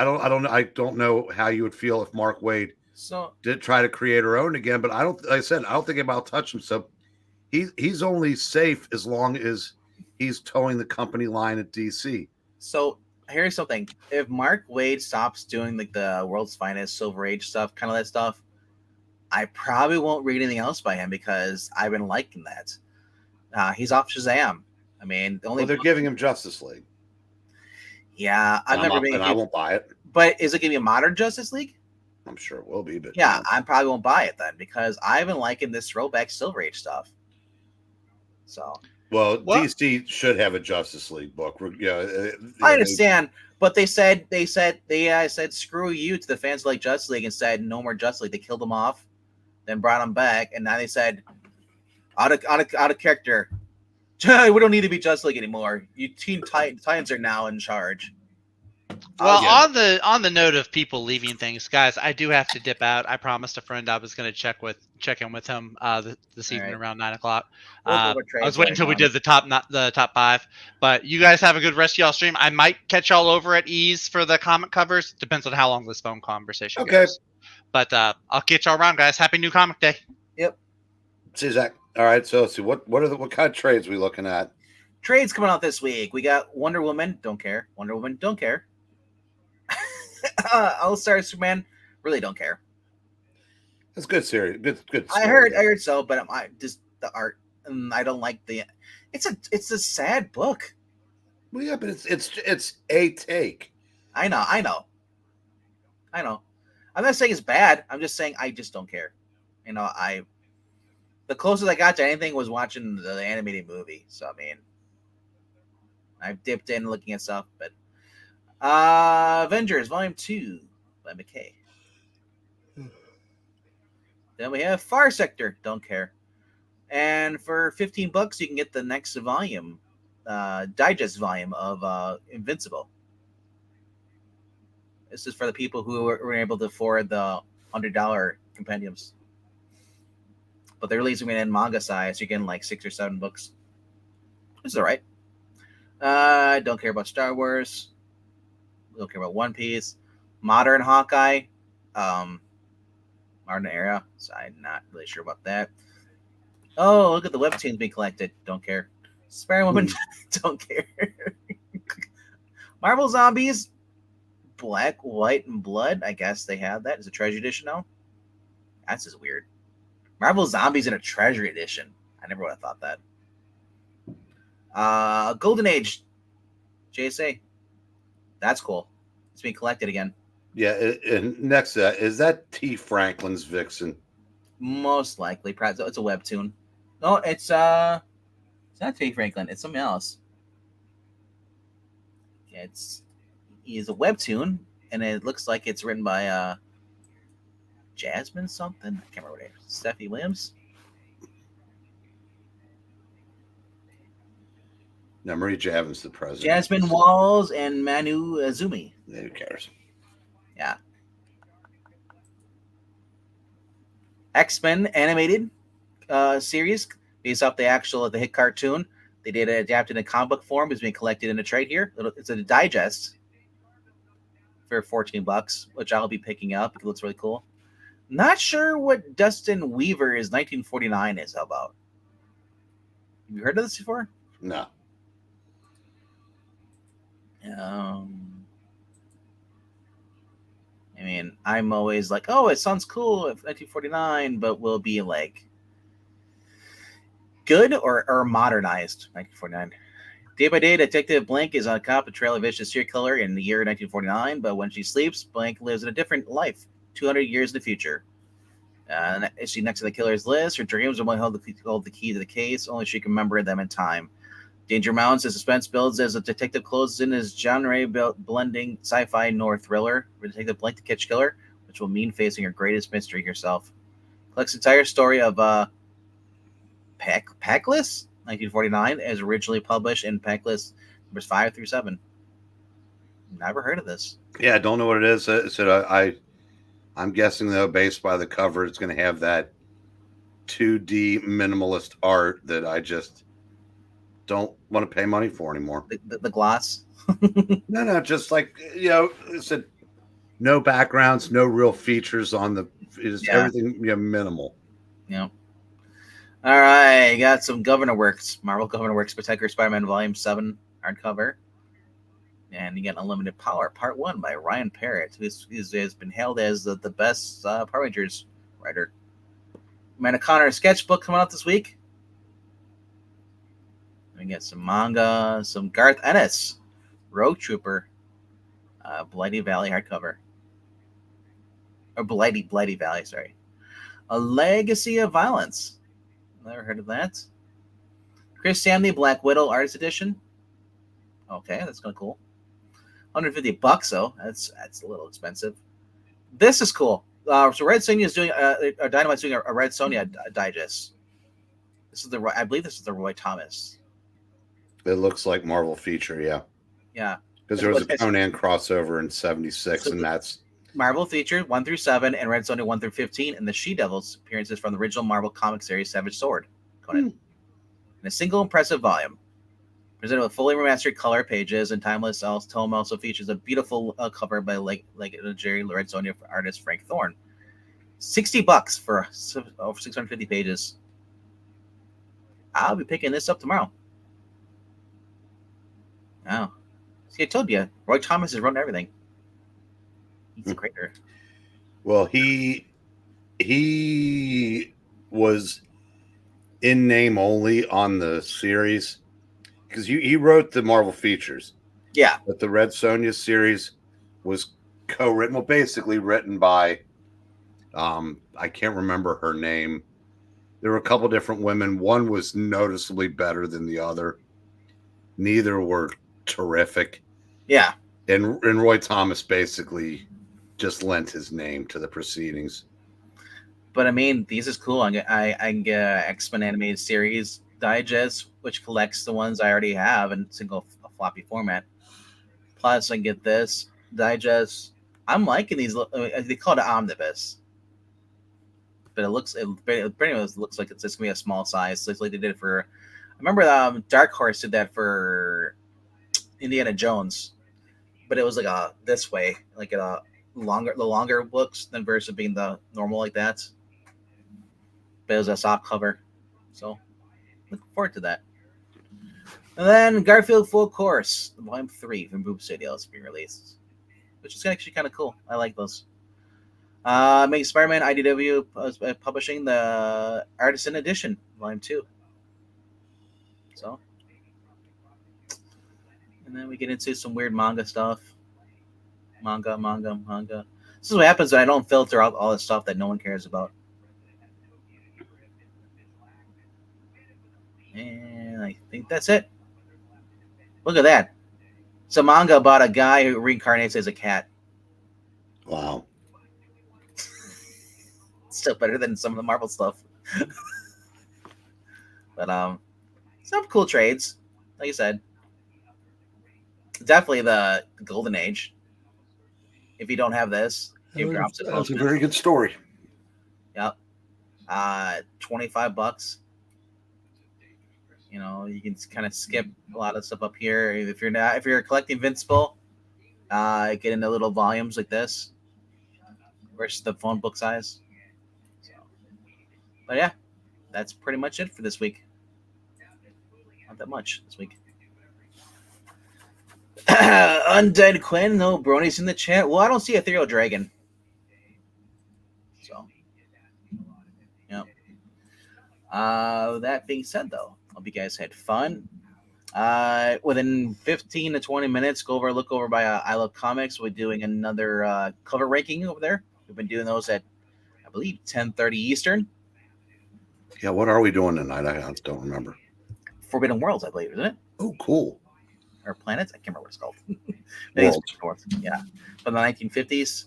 don't know how you would feel if Mark Waid did try to create her own again. But I don't think about touching him. So he's only safe as long as he's towing the company line at DC. So here's something: if Mark Waid stops doing the World's Finest, Silver Age stuff, kind of that stuff, I probably won't read anything else by him because I've been liking that. He's off Shazam. I mean, they're giving him Justice League. Yeah, I won't buy it. But is it going to be a modern Justice League? I'm sure it will be. But yeah, I probably won't buy it then because I've been liking this throwback Silver Age stuff. So. Well, DC should have a Justice League book. I understand, but they said screw you to the fans like Justice League and said no more Justice League. They killed them off, then brought them back, and now they said out of character. We don't need to be Justice League anymore. You Teen Titans are now in charge. Well, on the note of people leaving things, guys, I do have to dip out. I promised a friend I was going to check in with him this evening around 9:00. I was waiting until we did the top 5. But you guys have a good rest of y'all stream. I might catch y'all over at Ease for the comic covers. Depends on how long this phone conversation goes. But I'll get y'all around, guys. Happy New Comic Day. Yep. See Zach. All right. So let's see what kind of trades are we looking at? Trades coming out this week. We got Wonder Woman. Don't care. Wonder Woman. Don't care. All-Star Superman, really don't care. It's good series. Good. I heard so, but I just the art, and I don't like the. It's a sad book. Well, yeah, but it's a take. I know. I'm not saying it's bad. I'm just saying I just don't care. The closest I got to anything was watching the animated movie. So I mean, I've dipped in looking at stuff, but. Avengers Volume 2 by McKay. Then we have Far Sector, don't care. And for $15, you can get the next volume, digest volume of Invincible. This is for the people who were able to afford the $100 compendiums. But they're releasing it in manga size, so you're getting like 6 or 7 books. This is alright. Don't care about Star Wars. Don't care about One Piece. Modern Hawkeye. Modern Era. So I'm not really sure about that. Oh, look at the webtoons being collected. Don't care. Spider-Woman. Don't care. Marvel Zombies. Black, White, and Blood. I guess they have that. It's a treasure edition now. That's just weird. Marvel Zombies in a Treasury Edition. I never would have thought that. Golden Age. JSA. That's cool. It's being collected again. Yeah, and next to that, is that T. Franklin's Vixen? Most likely. It's a webtoon. No, it's not T. Franklin. It's something else. He's a webtoon, and it looks like it's written by Jasmine something. I can't remember what it is. Stephanie Williams. No, Marie Javin's the president. Jasmine Walls and Manu Azumi. Who cares? Yeah. X-Men animated series based off the hit cartoon. They did it adapted in comic book form. It's being collected in a trade here. It's a digest for $14, which I'll be picking up. It looks really cool. Not sure what Dustin Weaver's 1949 is about. Have you heard of this before? No. I mean, I'm always like, oh, it sounds cool, 1949, but will be like good or modernized 1949. Day by day, Detective Blank is on a cop and trail of vicious serial killer in the year 1949, but when she sleeps, Blank lives in a different life, 200 years in the future. Is she next to the killer's list? Her dreams will hold the key to the case. Only she can remember them in time. Danger mounts as suspense builds as a detective closes in his genre blending sci-fi nor thriller for Detective Blank to catch killer, which will mean facing her greatest mystery herself. Collects the entire story of Packless 1949 as originally published in Packless numbers 5 through 7. Never heard of this. Yeah, I don't know what it is. I'm guessing though, based by the cover, it's going to have that 2D minimalist art that I just don't want to pay money for anymore. The gloss? No, just like, said no backgrounds, no real features on the, everything minimal. Yeah. All right, got some Governor Works, Marvel Governor Works Spectacular Spider-Man Volume 7 hardcover. And you get Unlimited Power, Part 1 by Ryan Parrott, who has been hailed as the best Power Rangers writer. Amanda Connor sketchbook coming out this week. We get some manga, some Garth Ennis, Rogue Trooper, Blighty Valley hardcover. Or Blighty Valley, sorry. A Legacy of Violence. Never heard of that. Chris Samney, Black Widow Artist Edition. Okay, that's kind of cool. $150 though. That's a little expensive. This is cool. So Red Sonja is doing Dynamite's doing a Red Sonja digest. I believe this is the Roy Thomas. It looks like Marvel feature, yeah. Yeah. Because there was a Conan crossover in '76, and that's Marvel feature 1 through 7 and Red Sonja 1 through 15, and the She-Devils appearances from the original Marvel comic series Savage Sword. Conan. In a single impressive volume. Presented with fully remastered color pages and timeless tome, also features a beautiful cover by legendary Red Sonja artist Frank Thorne. $60 for over 650 pages. I'll be picking this up tomorrow. Wow. See, I told you, Roy Thomas has run everything. He's a creator. Well, he was in name only on the series because he wrote the Marvel features. Yeah. But the Red Sonja series was co-written, well, basically written by, I can't remember her name. There were a couple different women. One was noticeably better than the other. Neither were terrific. Yeah. And Roy Thomas basically just lent his name to the proceedings. But I mean, these is cool. I get X-Men animated series digest, which collects the ones I already have in single floppy format. Plus, I get this digest. I'm liking these. They call it an omnibus, but it pretty much looks like it's just gonna be a small size. So it's like they did it for. I remember Dark Horse did that for Indiana Jones, but it was like this way, like the longer books than versus being the normal like that. But it was a soft cover, so looking forward to that. And then Garfield Full Course, Volume 3 from Boom Studios being released, which is actually kind of cool. I like those. Make Spider-Man IDW publishing the Artisan Edition, Volume 2. So, and then we get into some weird manga stuff. Manga. This is what happens when I don't filter out all the stuff that no one cares about. And I think that's it. Look at that. It's a manga about a guy who reincarnates as a cat. Wow. Still better than some of the Marvel stuff. But some cool trades, like you said. Definitely the golden age. If you don't have this, it drops it. That's a very good story. Yep. $25. You know, you can kind of skip a lot of stuff up here. If you're collecting Invincible, get into little volumes like this versus the phone book size. So, but yeah, that's pretty much it for this week. Not that much this week. Undead Quinn, no bronies in the chat. Well, I don't see Ethereal Dragon. So, yeah. That being said, though, hope you guys had fun. Within 15 to 20 minutes, look over by I Love Comics. We're doing another cover ranking over there. We've been doing those at, I believe, 10:30 Eastern. Yeah, what are we doing tonight? I don't remember. Forbidden Worlds, I believe, isn't it? Oh, cool. Or Planets? I can't remember what it's called. Worlds. Yeah, from the 1950s.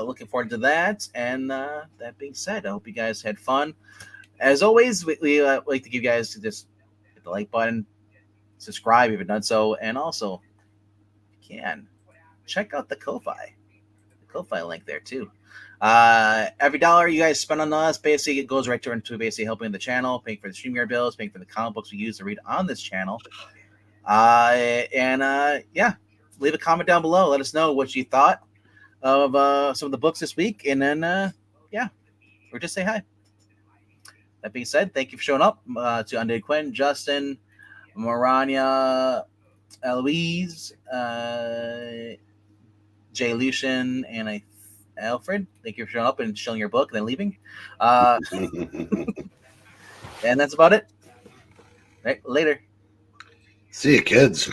Looking forward to that. And that being said, I hope you guys had fun. As always, we like to give you guys to just hit the like button, subscribe if you've done so, and also, if you can, check out the Ko-Fi. The Ko-Fi link there, too. Every dollar you guys spend on us, basically, it goes right into basically helping the channel, paying for the StreamYard bills, paying for the comic books we use to read on this channel. Yeah, leave a comment down below. Let us know what you thought of some of the books this week, and then yeah, or just say hi. That being said, thank you for showing up to Undead Quinn, Justin, Marania, Eloise, Jay Lucian, and Alfred. Thank you for showing up and showing your book and then leaving. And that's about it. Right, later. See you, kids.